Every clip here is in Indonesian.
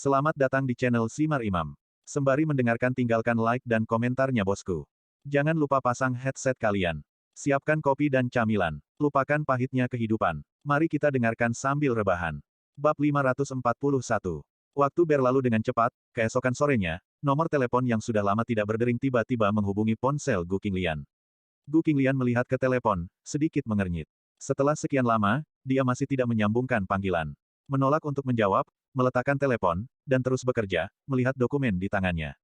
Selamat datang di channel Simar Imam. Sembari mendengarkan tinggalkan like dan komentarnya bosku. Jangan lupa pasang headset kalian. Siapkan kopi dan camilan. Lupakan pahitnya kehidupan. Mari kita dengarkan sambil rebahan. Bab 541. Waktu berlalu dengan cepat, keesokan sorenya, nomor telepon yang sudah lama tidak berdering tiba-tiba menghubungi ponsel Gu Qinglian. Gu Qinglian melihat ke telepon, sedikit mengernyit. Setelah sekian lama, dia masih tidak menyambungkan panggilan. Menolak untuk menjawab, meletakkan telepon, dan terus bekerja, melihat dokumen di tangannya.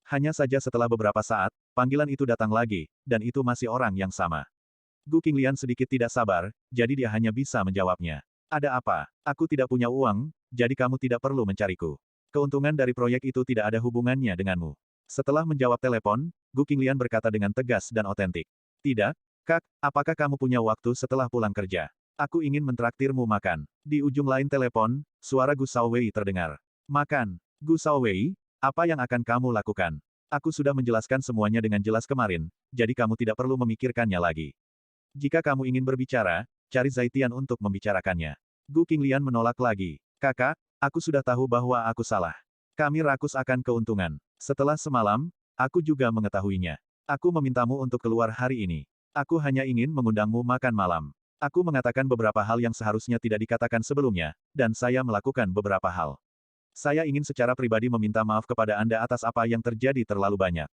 Hanya saja setelah beberapa saat, panggilan itu datang lagi, dan itu masih orang yang sama. Gu Qinglian sedikit tidak sabar, jadi dia hanya bisa menjawabnya. Ada apa? Aku tidak punya uang, jadi kamu tidak perlu mencariku. Keuntungan dari proyek itu tidak ada hubungannya denganmu. Setelah menjawab telepon, Gu Qinglian berkata dengan tegas dan otentik. Tidak, Kak, apakah kamu punya waktu setelah pulang kerja? Aku ingin mentraktirmu makan. Di ujung lain telepon, suara Gu Shaowei terdengar. Makan. Gu Shaowei, apa yang akan kamu lakukan? Aku sudah menjelaskan semuanya dengan jelas kemarin, jadi kamu tidak perlu memikirkannya lagi. Jika kamu ingin berbicara, cari Zaitian untuk membicarakannya. Gu Qinglian menolak lagi. Kakak, aku sudah tahu bahwa aku salah. Kami rakus akan keuntungan. Setelah semalam, aku juga mengetahuinya. Aku memintamu untuk keluar hari ini. Aku hanya ingin mengundangmu makan malam. Aku mengatakan beberapa hal yang seharusnya tidak dikatakan sebelumnya, dan saya melakukan beberapa hal. Saya ingin secara pribadi meminta maaf kepada Anda atas apa yang terjadi terlalu banyak.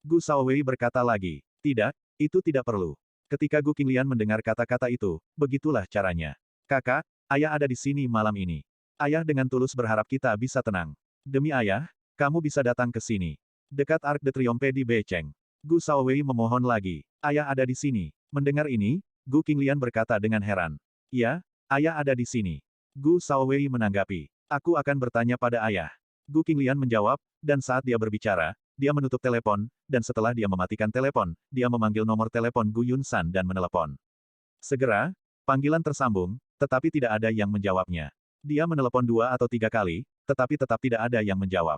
Gu Shaowei berkata lagi. Tidak, itu tidak perlu. Ketika Gu Qinglian mendengar kata-kata itu, begitulah caranya. Kakak, ayah ada di sini malam ini. Ayah dengan tulus berharap kita bisa tenang. Demi ayah, kamu bisa datang ke sini. Dekat Arc de Triomphe di Beiceng. Gu Shaowei memohon lagi. Ayah ada di sini. Mendengar ini, Gu Qinglian berkata dengan heran. Ya, ayah ada di sini. Gu Shaowei menanggapi. Aku akan bertanya pada ayah. Gu Qinglian menjawab, dan saat dia berbicara, dia menutup telepon, dan setelah dia mematikan telepon, dia memanggil nomor telepon Gu Yunsan dan menelepon. Segera, panggilan tersambung, tetapi tidak ada yang menjawabnya. Dia menelepon 2 atau 3 kali, tetapi tetap tidak ada yang menjawab.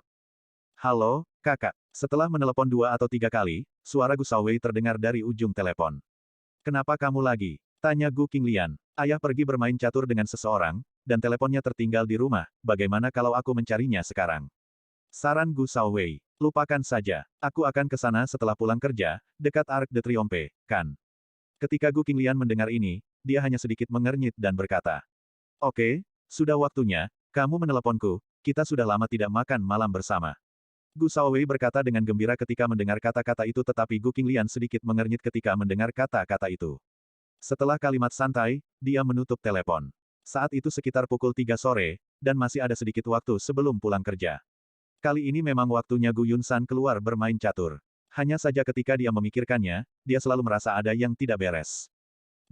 Halo, kakak. Setelah menelepon 2 atau 3 kali, suara Gu Shaowei terdengar dari ujung telepon. Kenapa kamu lagi? Tanya Gu Qinglian. Ayah pergi bermain catur dengan seseorang, dan teleponnya tertinggal di rumah, bagaimana kalau aku mencarinya sekarang? Saran Gu Shaowei. Lupakan saja. Aku akan ke sana setelah pulang kerja, dekat Arc de Triomphe, kan? Ketika Gu Qinglian mendengar ini, dia hanya sedikit mengernyit dan berkata. Oke, sudah waktunya, kamu meneleponku, kita sudah lama tidak makan malam bersama. Gu Shaowei berkata dengan gembira ketika mendengar kata-kata itu tetapi Gu Qinglian sedikit mengernyit ketika mendengar kata-kata itu. Setelah kalimat santai, dia menutup telepon. Saat itu sekitar pukul 3 sore, dan masih ada sedikit waktu sebelum pulang kerja. Kali ini memang waktunya Gu Yunsan keluar bermain catur. Hanya saja ketika dia memikirkannya, dia selalu merasa ada yang tidak beres.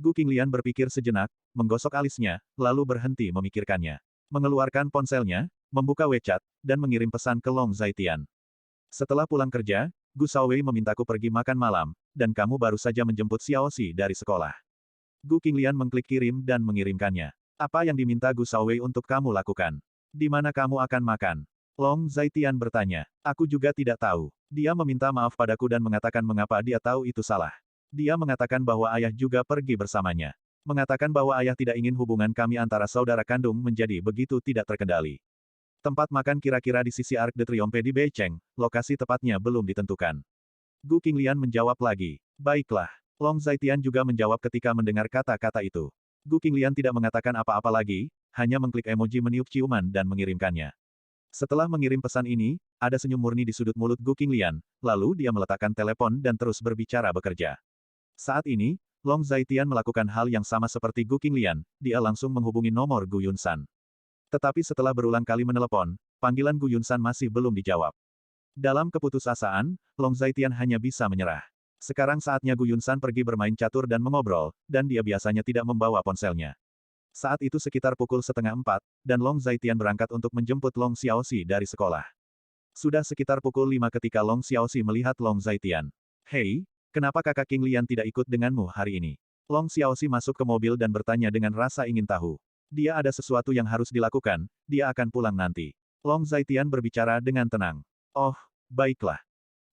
Gu Qinglian berpikir sejenak, menggosok alisnya, lalu berhenti memikirkannya. Mengeluarkan ponselnya, membuka WeChat, dan mengirim pesan ke Long Zaitian. Setelah pulang kerja, Gu Shaowei memintaku pergi makan malam, dan kamu baru saja menjemput Xiaoxi dari sekolah. Gu Qinglian mengklik kirim dan mengirimkannya. Apa yang diminta Gu Shaowei untuk kamu lakukan? Di mana kamu akan makan? Long Zaitian bertanya. Aku juga tidak tahu. Dia meminta maaf padaku dan mengatakan mengapa dia tahu itu salah. Dia mengatakan bahwa ayah juga pergi bersamanya. Mengatakan bahwa ayah tidak ingin hubungan kami antara saudara kandung menjadi begitu tidak terkendali. Tempat makan kira-kira di sisi Arc de Triomphe di Beiceng, lokasi tepatnya belum ditentukan. Gu Qinglian menjawab lagi. Baiklah. Long Zaitian juga menjawab ketika mendengar kata-kata itu. Gu Qinglian tidak mengatakan apa-apa lagi, hanya mengklik emoji meniup ciuman dan mengirimkannya. Setelah mengirim pesan ini, ada senyum murni di sudut mulut Gu Qinglian, lalu dia meletakkan telepon dan terus berbicara bekerja. Saat ini, Long Zaitian melakukan hal yang sama seperti Gu Qinglian, dia langsung menghubungi nomor Gu Yunsan. Tetapi setelah berulang kali menelepon, panggilan Gu Yunsan masih belum dijawab. Dalam keputusasaan, Long Zaitian hanya bisa menyerah. Sekarang saatnya Gu Yunsan pergi bermain catur dan mengobrol, dan dia biasanya tidak membawa ponselnya. Saat itu sekitar pukul 3:30, dan Long Zaitian berangkat untuk menjemput Long Xiaoxi dari sekolah. Sudah sekitar pukul 5 ketika Long Xiaoxi melihat Long Zaitian. Hei, kenapa kakak Qinglian tidak ikut denganmu hari ini? Long Xiaoxi masuk ke mobil dan bertanya dengan rasa ingin tahu. Dia ada sesuatu yang harus dilakukan, dia akan pulang nanti. Long Zaitian berbicara dengan tenang. Oh, baiklah.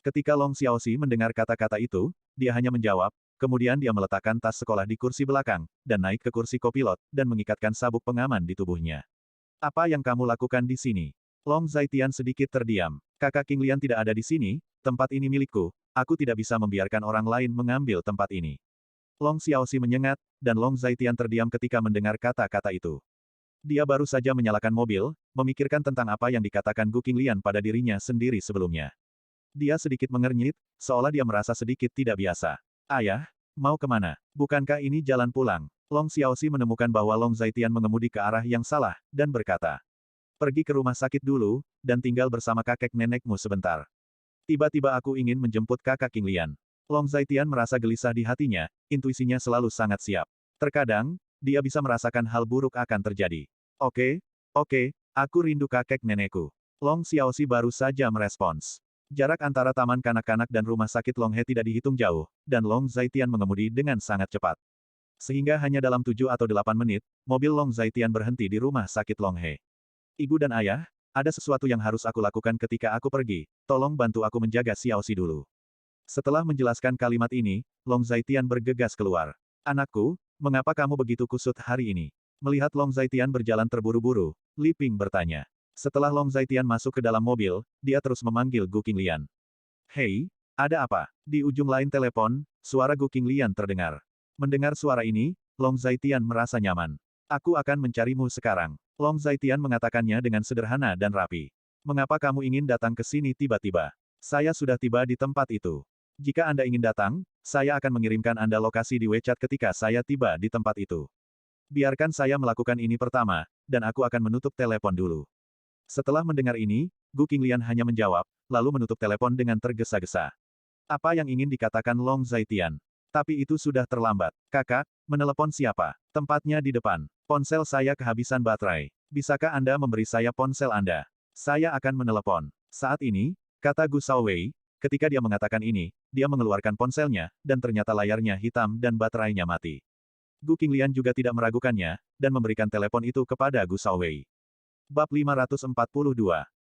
Ketika Long Xiaoxi mendengar kata-kata itu, dia hanya menjawab, kemudian dia meletakkan tas sekolah di kursi belakang, dan naik ke kursi kopilot, dan mengikatkan sabuk pengaman di tubuhnya. Apa yang kamu lakukan di sini? Long Zaitian sedikit terdiam. Kakak King Lian tidak ada di sini, tempat ini milikku, aku tidak bisa membiarkan orang lain mengambil tempat ini. Long Xiaoxi menyengat, dan Long Zaitian terdiam ketika mendengar kata-kata itu. Dia baru saja menyalakan mobil, memikirkan tentang apa yang dikatakan Gu Qinglian pada dirinya sendiri sebelumnya. Dia sedikit mengernyit, seolah dia merasa sedikit tidak biasa. Ayah, mau kemana? Bukankah ini jalan pulang? Long Xiaoxi menemukan bahwa Long Zaitian mengemudi ke arah yang salah, dan berkata, pergi ke rumah sakit dulu, dan tinggal bersama kakek nenekmu sebentar. Tiba-tiba aku ingin menjemput kakak King Lian. Long Zaitian merasa gelisah di hatinya, intuisinya selalu sangat siap. Terkadang, dia bisa merasakan hal buruk akan terjadi. Oke, aku rindu kakek nenekku. Long Xiaoxi baru saja merespons. Jarak antara taman kanak-kanak dan rumah sakit Long He tidak dihitung jauh, dan Long Zaitian mengemudi dengan sangat cepat. Sehingga hanya dalam 7 atau 8 menit, mobil Long Zaitian berhenti di rumah sakit Long He. Ibu dan ayah, ada sesuatu yang harus aku lakukan ketika aku pergi, tolong bantu aku menjaga Xiaoxi dulu. Setelah menjelaskan kalimat ini, Long Zaitian bergegas keluar. Anakku, mengapa kamu begitu kusut hari ini? Melihat Long Zaitian berjalan terburu-buru, Li Ping bertanya. Setelah Long Zaitian masuk ke dalam mobil, dia terus memanggil Gu Qinglian. Hei, ada apa? Di ujung lain telepon, suara Gu Qinglian terdengar. Mendengar suara ini, Long Zaitian merasa nyaman. Aku akan mencarimu sekarang. Long Zaitian mengatakannya dengan sederhana dan rapi. Mengapa kamu ingin datang ke sini tiba-tiba? Saya sudah tiba di tempat itu. Jika Anda ingin datang, saya akan mengirimkan Anda lokasi di WeChat ketika saya tiba di tempat itu. Biarkan saya melakukan ini pertama, dan aku akan menutup telepon dulu. Setelah mendengar ini, Gu Qinglian hanya menjawab, lalu menutup telepon dengan tergesa-gesa. Apa yang ingin dikatakan Long Zaitian? Tapi itu sudah terlambat. Kakak, menelepon siapa? Tempatnya di depan. Ponsel saya kehabisan baterai. Bisakah Anda memberi saya ponsel Anda? Saya akan menelepon. Saat ini, kata Gu Shaowei, ketika dia mengatakan ini, dia mengeluarkan ponselnya, dan ternyata layarnya hitam dan baterainya mati. Gu Qinglian juga tidak meragukannya, dan memberikan telepon itu kepada Gu Shaowei. Bab 542.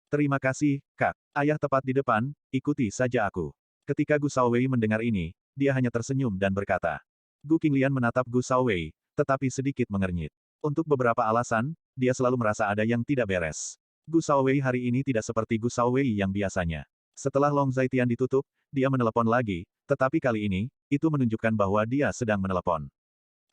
Terima kasih, Kak. Ayah tepat di depan, ikuti saja aku. Ketika Gu Shaowei mendengar ini, dia hanya tersenyum dan berkata. Gu Qinglian menatap Gu Shaowei, tetapi sedikit mengernyit. Untuk beberapa alasan, dia selalu merasa ada yang tidak beres. Gu Shaowei hari ini tidak seperti Gu Shaowei yang biasanya. Setelah Long Zaitian ditutup, dia menelepon lagi, tetapi kali ini, itu menunjukkan bahwa dia sedang menelepon.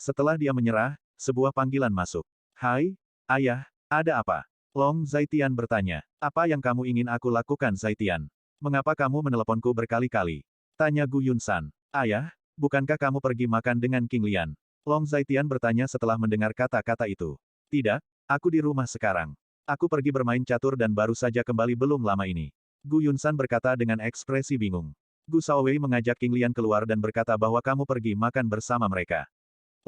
Setelah dia menyerah, sebuah panggilan masuk. Hai, ayah, ada apa? Long Zaitian bertanya. Apa yang kamu ingin aku lakukan Zaitian? Mengapa kamu meneleponku berkali-kali? Tanya Gu Yunsan. Ayah, bukankah kamu pergi makan dengan King Lian? Long Zaitian bertanya setelah mendengar kata-kata itu. Tidak, aku di rumah sekarang. Aku pergi bermain catur dan baru saja kembali belum lama ini. Gu Yunsan berkata dengan ekspresi bingung. Gu Shaowei mengajak King Lian keluar dan berkata bahwa kamu pergi makan bersama mereka.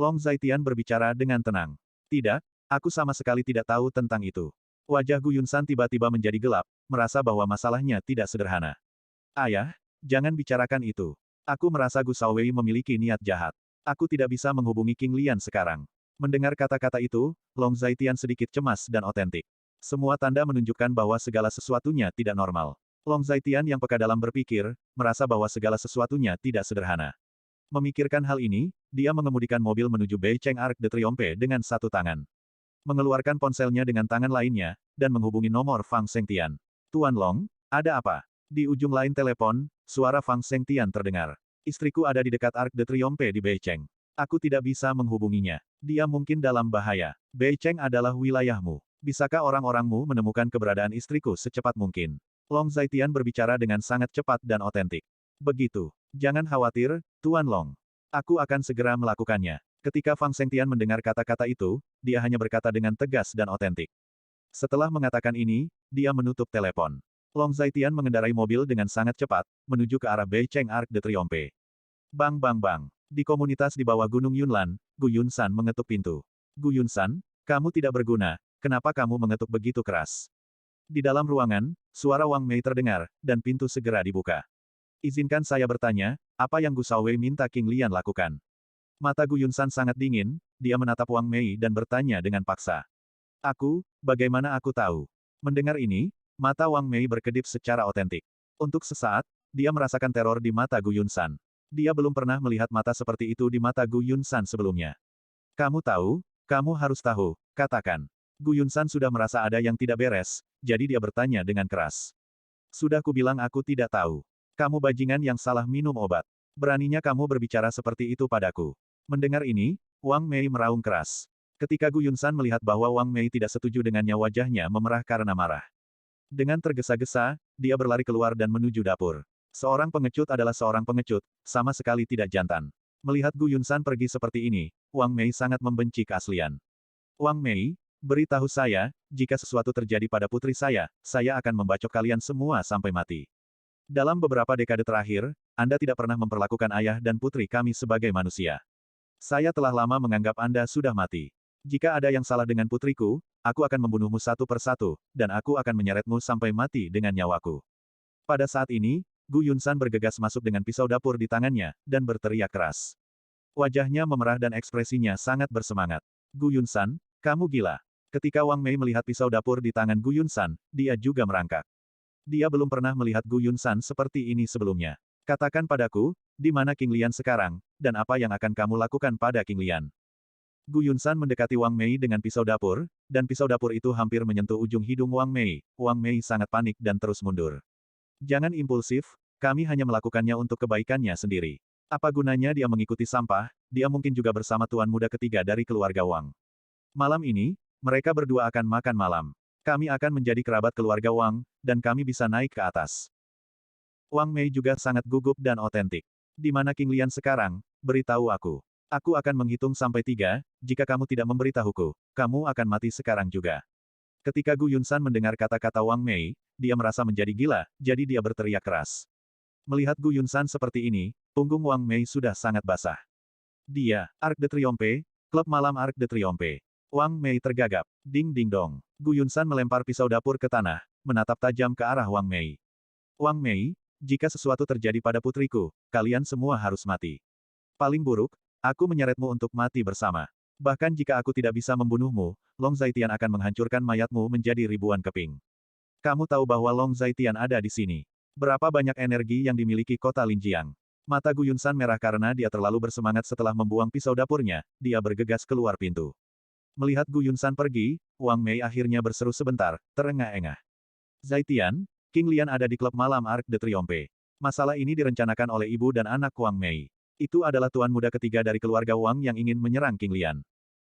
Long Zaitian berbicara dengan tenang. Tidak, aku sama sekali tidak tahu tentang itu. Wajah Gu Yunsan tiba-tiba menjadi gelap, merasa bahwa masalahnya tidak sederhana. Ayah, jangan bicarakan itu. Aku merasa Gu Shaowei memiliki niat jahat. Aku tidak bisa menghubungi King Lian sekarang. Mendengar kata-kata itu, Long Zaitian sedikit cemas dan otentik. Semua tanda menunjukkan bahwa segala sesuatunya tidak normal. Long Zaitian yang peka dalam berpikir, merasa bahwa segala sesuatunya tidak sederhana. Memikirkan hal ini, dia mengemudikan mobil menuju Beicheng Arc de Triomphe dengan satu tangan. Mengeluarkan ponselnya dengan tangan lainnya, dan menghubungi nomor Fang Shengtian. Tuan Long, ada apa? Di ujung lain telepon, suara Fang Shengtian terdengar. Istriku ada di dekat Arc de Triomphe di Beicheng. Aku tidak bisa menghubunginya. Dia mungkin dalam bahaya. Beicheng adalah wilayahmu. Bisakah orang-orangmu menemukan keberadaan istriku secepat mungkin? Long Zaitian berbicara dengan sangat cepat dan otentik. Begitu. Jangan khawatir, Tuan Long. Aku akan segera melakukannya. Ketika Fang Shengtian mendengar kata-kata itu, dia hanya berkata dengan tegas dan otentik. Setelah mengatakan ini, dia menutup telepon. Long Zaitian mengendarai mobil dengan sangat cepat, menuju ke arah Beicheng Arc de Triomphe. Bang bang bang. Di komunitas di bawah Gunung Yunlan, Gu Yunsan mengetuk pintu. Gu Yunsan, kamu tidak berguna, kenapa kamu mengetuk begitu keras? Di dalam ruangan, suara Wang Mei terdengar, dan pintu segera dibuka. Izinkan saya bertanya, apa yang Gu Shaowei minta King Lian lakukan? Mata Gu Yunsan sangat dingin, dia menatap Wang Mei dan bertanya dengan paksa. Bagaimana aku tahu? Mendengar ini, mata Wang Mei berkedip secara otentik. Untuk sesaat, dia merasakan teror di mata Gu Yunsan. Dia belum pernah melihat mata seperti itu di mata Gu Yunsan sebelumnya. Kamu tahu, kamu harus tahu, katakan. Gu Yunsan sudah merasa ada yang tidak beres, jadi dia bertanya dengan keras. Sudah kubilang aku tidak tahu. Kamu bajingan yang salah minum obat. Beraninya kamu berbicara seperti itu padaku. Mendengar ini, Wang Mei meraung keras. Ketika Gu Yunsan melihat bahwa Wang Mei tidak setuju dengannya, wajahnya memerah karena marah. Dengan tergesa-gesa, dia berlari keluar dan menuju dapur. Seorang pengecut adalah seorang pengecut, sama sekali tidak jantan. Melihat Gu Yunsan pergi seperti ini, Wang Mei sangat membenci keaslian. Wang Mei, beritahu saya, jika sesuatu terjadi pada putri saya akan membacok kalian semua sampai mati. Dalam beberapa dekade terakhir, Anda tidak pernah memperlakukan ayah dan putri kami sebagai manusia. Saya telah lama menganggap Anda sudah mati. Jika ada yang salah dengan putriku, aku akan membunuhmu satu persatu, dan aku akan menyeretmu sampai mati dengan nyawaku. Pada saat ini, Gu Yunsan bergegas masuk dengan pisau dapur di tangannya, dan berteriak keras. Wajahnya memerah dan ekspresinya sangat bersemangat. Gu Yunsan, kamu gila. Ketika Wang Mei melihat pisau dapur di tangan Gu Yunsan, dia juga merangkak. Dia belum pernah melihat Gu Yunsan seperti ini sebelumnya. Katakan padaku, di mana King Lian sekarang, dan apa yang akan kamu lakukan pada King Lian? Gu Yunsan mendekati Wang Mei dengan pisau dapur, dan pisau dapur itu hampir menyentuh ujung hidung Wang Mei. Wang Mei sangat panik dan terus mundur. Jangan impulsif, kami hanya melakukannya untuk kebaikannya sendiri. Apa gunanya dia mengikuti sampah, dia mungkin juga bersama tuan muda ketiga dari keluarga Wang. Malam ini, mereka berdua akan makan malam. Kami akan menjadi kerabat keluarga Wang, dan kami bisa naik ke atas. Wang Mei juga sangat gugup dan otentik. Di mana King Lian sekarang? Beritahu aku. Aku akan menghitung sampai 3, jika kamu tidak memberitahuku, kamu akan mati sekarang juga. Ketika Gu Yunsan mendengar kata-kata Wang Mei, dia merasa menjadi gila, jadi dia berteriak keras. Melihat Gu Yunsan seperti ini, punggung Wang Mei sudah sangat basah. Dia, Arc de Triomphe, klub malam Arc de Triomphe. Wang Mei tergagap. Ding ding dong. Gu Yunsan melempar pisau dapur ke tanah, menatap tajam ke arah Wang Mei. Wang Mei, jika sesuatu terjadi pada putriku, kalian semua harus mati. Paling buruk, aku menyeretmu untuk mati bersama. Bahkan jika aku tidak bisa membunuhmu, Long Zaitian akan menghancurkan mayatmu menjadi ribuan keping. Kamu tahu bahwa Long Zaitian ada di sini. Berapa banyak energi yang dimiliki kota Linjiang? Mata Gu Yunsan merah karena dia terlalu bersemangat setelah membuang pisau dapurnya, dia bergegas keluar pintu. Melihat Gu Yunsan pergi, Wang Mei akhirnya berseru sebentar, terengah-engah. Zaitian, King Lian ada di klub malam Arc de Triomphe. Masalah ini direncanakan oleh ibu dan anak Wang Mei. Itu adalah tuan muda ketiga dari keluarga Wang yang ingin menyerang King Lian.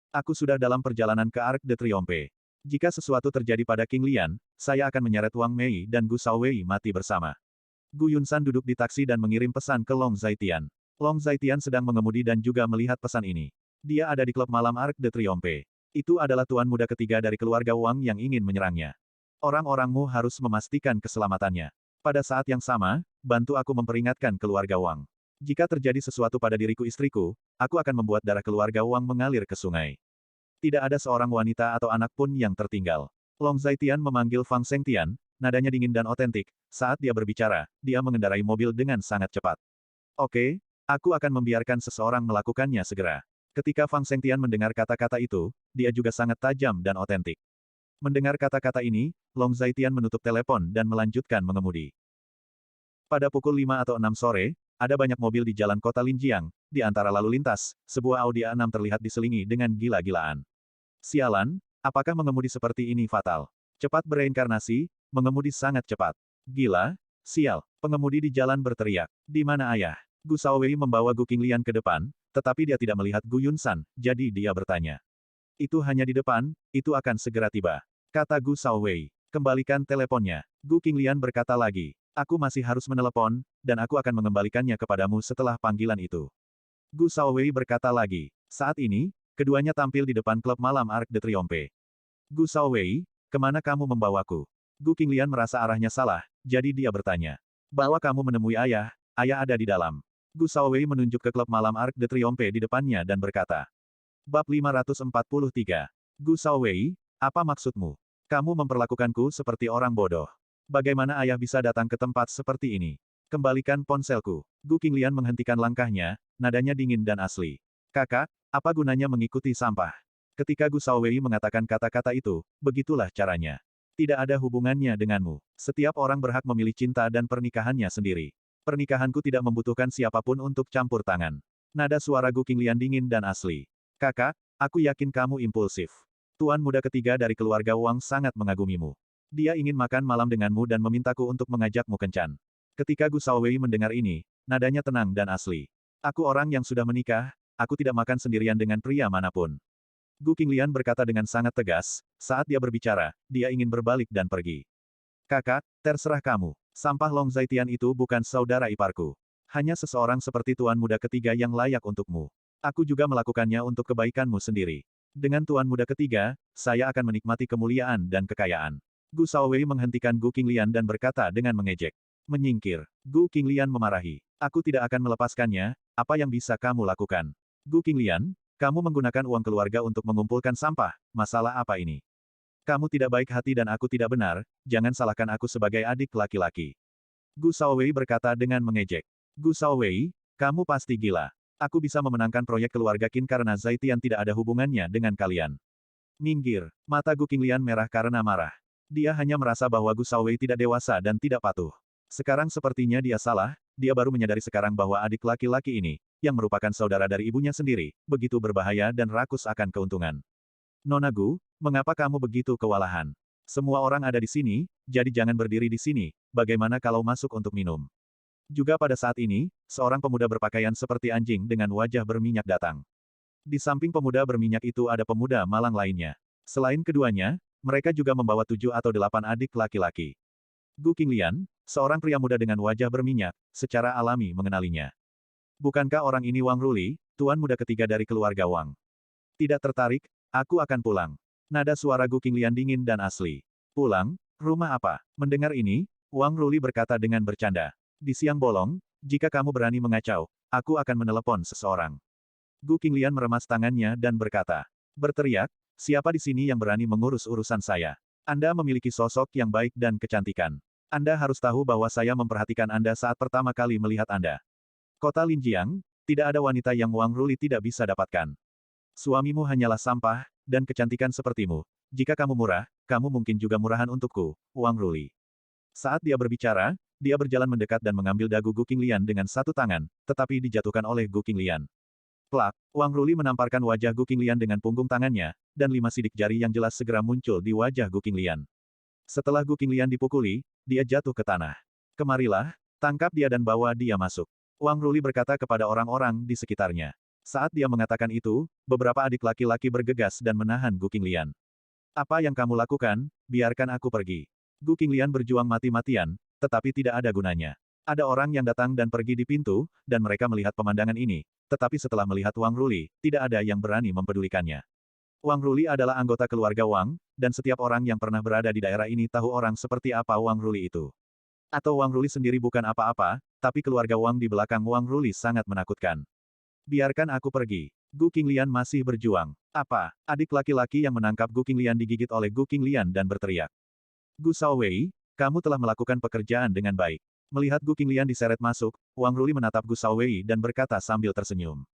Aku sudah dalam perjalanan ke Arc de Triomphe. Jika sesuatu terjadi pada King Lian, saya akan menyeret Wang Mei dan Gu Shaowei mati bersama. Gu Yunsan duduk di taksi dan mengirim pesan ke Long Zaitian. Long Zaitian sedang mengemudi dan juga melihat pesan ini. Dia ada di klub malam Arc de Triomphe. Itu adalah tuan muda ketiga dari keluarga Wang yang ingin menyerangnya. Orang-orangmu harus memastikan keselamatannya. Pada saat yang sama, bantu aku memperingatkan keluarga Wang. Jika terjadi sesuatu pada diriku istriku, aku akan membuat darah keluarga Wang mengalir ke sungai. Tidak ada seorang wanita atau anak pun yang tertinggal. Long Zaitian memanggil Fang Sengtian, nadanya dingin dan otentik. Saat dia berbicara, dia mengendarai mobil dengan sangat cepat. Oke, aku akan membiarkan seseorang melakukannya segera. Ketika Fang Sengtian mendengar kata-kata itu, dia juga sangat tajam dan otentik. Mendengar kata-kata ini, Long Zaitian menutup telepon dan melanjutkan mengemudi. Pada pukul 5 atau 6 sore, ada banyak mobil di jalan kota Linjiang. Di antara lalu lintas, sebuah Audi A6 terlihat diselingi dengan gila-gilaan. Sialan, apakah mengemudi seperti ini fatal? Cepat bereinkarnasi, mengemudi sangat cepat. Gila, sial, pengemudi di jalan berteriak. Di mana ayah? Gu Shaowei membawa Gu Qinglian ke depan, tetapi dia tidak melihat Gu Yunsan, jadi dia bertanya. Itu hanya di depan, itu akan segera tiba. Kata Gu Shaowei. Kembalikan teleponnya. Gu Qinglian berkata lagi. Aku masih harus menelepon, dan aku akan mengembalikannya kepadamu setelah panggilan itu. Gu Shaowei berkata lagi. Saat ini, keduanya tampil di depan klub malam Arc de Triomphe. Gu Shaowei, kemana kamu membawaku? Gu Qinglian merasa arahnya salah, jadi dia bertanya. Bawa kamu menemui ayah, ayah ada di dalam. Gu Shaowei menunjuk ke klub malam Arc de Triomphe di depannya dan berkata. Bab 543. Gu Shaowei, apa maksudmu? Kamu memperlakukanku seperti orang bodoh. Bagaimana ayah bisa datang ke tempat seperti ini? Kembalikan ponselku. Gu Qinglian menghentikan langkahnya, nadanya dingin dan asli. Kakak, apa gunanya mengikuti sampah? Ketika Gu Shaowei mengatakan kata-kata itu, begitulah caranya. Tidak ada hubungannya denganmu. Setiap orang berhak memilih cinta dan pernikahannya sendiri. Pernikahanku tidak membutuhkan siapapun untuk campur tangan. Nada suara Gu Qinglian dingin dan asli. Kakak, aku yakin kamu impulsif. Tuan muda ketiga dari keluarga Wang sangat mengagumimu. Dia ingin makan malam denganmu dan memintaku untuk mengajakmu kencan. Ketika Gu Shaowei mendengar ini, nadanya tenang dan asli. Aku orang yang sudah menikah, aku tidak makan sendirian dengan pria manapun. Gu Qinglian berkata dengan sangat tegas, saat dia berbicara, dia ingin berbalik dan pergi. Kakak, terserah kamu. Sampah Long Zaitian itu bukan saudara iparku. Hanya seseorang seperti tuan muda ketiga yang layak untukmu. Aku juga melakukannya untuk kebaikanmu sendiri. Dengan tuan muda ketiga, saya akan menikmati kemuliaan dan kekayaan. Gu Shaowei menghentikan Gu Qinglian dan berkata dengan mengejek. Menyingkir. Gu Qinglian memarahi. Aku tidak akan melepaskannya, apa yang bisa kamu lakukan? Gu Qinglian, kamu menggunakan uang keluarga untuk mengumpulkan sampah, masalah apa ini? Kamu tidak baik hati dan aku tidak benar, jangan salahkan aku sebagai adik laki-laki. Gu Shaowei berkata dengan mengejek. Gu Shaowei, kamu pasti gila. Aku bisa memenangkan proyek keluarga Qin karena Zaitian tidak ada hubungannya dengan kalian. Minggir. Mata Gu Qinglian merah karena marah. Dia hanya merasa bahwa Gu Shaowei tidak dewasa dan tidak patuh. Sekarang sepertinya dia salah, dia baru menyadari sekarang bahwa adik laki-laki ini, yang merupakan saudara dari ibunya sendiri, begitu berbahaya dan rakus akan keuntungan. Nona Gu, mengapa kamu begitu kewalahan? Semua orang ada di sini, jadi jangan berdiri di sini, bagaimana kalau masuk untuk minum? Juga pada saat ini, seorang pemuda berpakaian seperti anjing dengan wajah berminyak datang. Di samping pemuda berminyak itu ada pemuda malang lainnya. Selain keduanya, mereka juga membawa 7 atau 8 adik laki-laki. Gu Qinglian, seorang pria muda dengan wajah berminyak, secara alami mengenalinya. Bukankah orang ini Wang Ruli, tuan muda ketiga dari keluarga Wang? Tidak tertarik, aku akan pulang. Nada suara Gu Qinglian dingin dan asli. Pulang? Rumah apa? Mendengar ini, Wang Ruli berkata dengan bercanda. Di siang bolong, jika kamu berani mengacau, aku akan menelepon seseorang. Gu Qinglian meremas tangannya dan berkata. Berteriak, siapa di sini yang berani mengurus urusan saya? Anda memiliki sosok yang baik dan kecantikan. Anda harus tahu bahwa saya memperhatikan Anda saat pertama kali melihat Anda. Kota Linjiang, tidak ada wanita yang Wang Ruli tidak bisa dapatkan. Suamimu hanyalah sampah, dan kecantikan sepertimu. Jika kamu murah, kamu mungkin juga murahan untukku, Wang Ruli. Saat dia berbicara, dia berjalan mendekat dan mengambil dagu Gu Qinglian dengan satu tangan, tetapi dijatuhkan oleh Gu Qinglian. Plak, Wang Ruli menamparkan wajah Gu Qinglian dengan punggung tangannya, dan 5 sidik jari yang jelas segera muncul di wajah Gu Qinglian. Setelah Gu Qinglian dipukuli, dia jatuh ke tanah. Kemarilah, tangkap dia dan bawa dia masuk. Wang Ruli berkata kepada orang-orang di sekitarnya. Saat dia mengatakan itu, beberapa adik laki-laki bergegas dan menahan Gu Qinglian. Apa yang kamu lakukan? Biarkan aku pergi. Gu Qinglian berjuang mati-matian, tetapi tidak ada gunanya. Ada orang yang datang dan pergi di pintu, dan mereka melihat pemandangan ini, tetapi setelah melihat Wang Ruli, tidak ada yang berani mempedulikannya. Wang Ruli adalah anggota keluarga Wang, dan setiap orang yang pernah berada di daerah ini tahu orang seperti apa Wang Ruli itu. Atau Wang Ruli sendiri bukan apa-apa, tapi keluarga Wang di belakang Wang Ruli sangat menakutkan. Biarkan aku pergi. Gu Qinglian masih berjuang. Apa? Adik laki-laki yang menangkap Gu Qinglian digigit oleh Gu Qinglian dan berteriak. Gu Shaowei, kamu telah melakukan pekerjaan dengan baik. Melihat Gu Qinglian diseret masuk, Wang Ruli menatap Gu Shaowei dan berkata sambil tersenyum.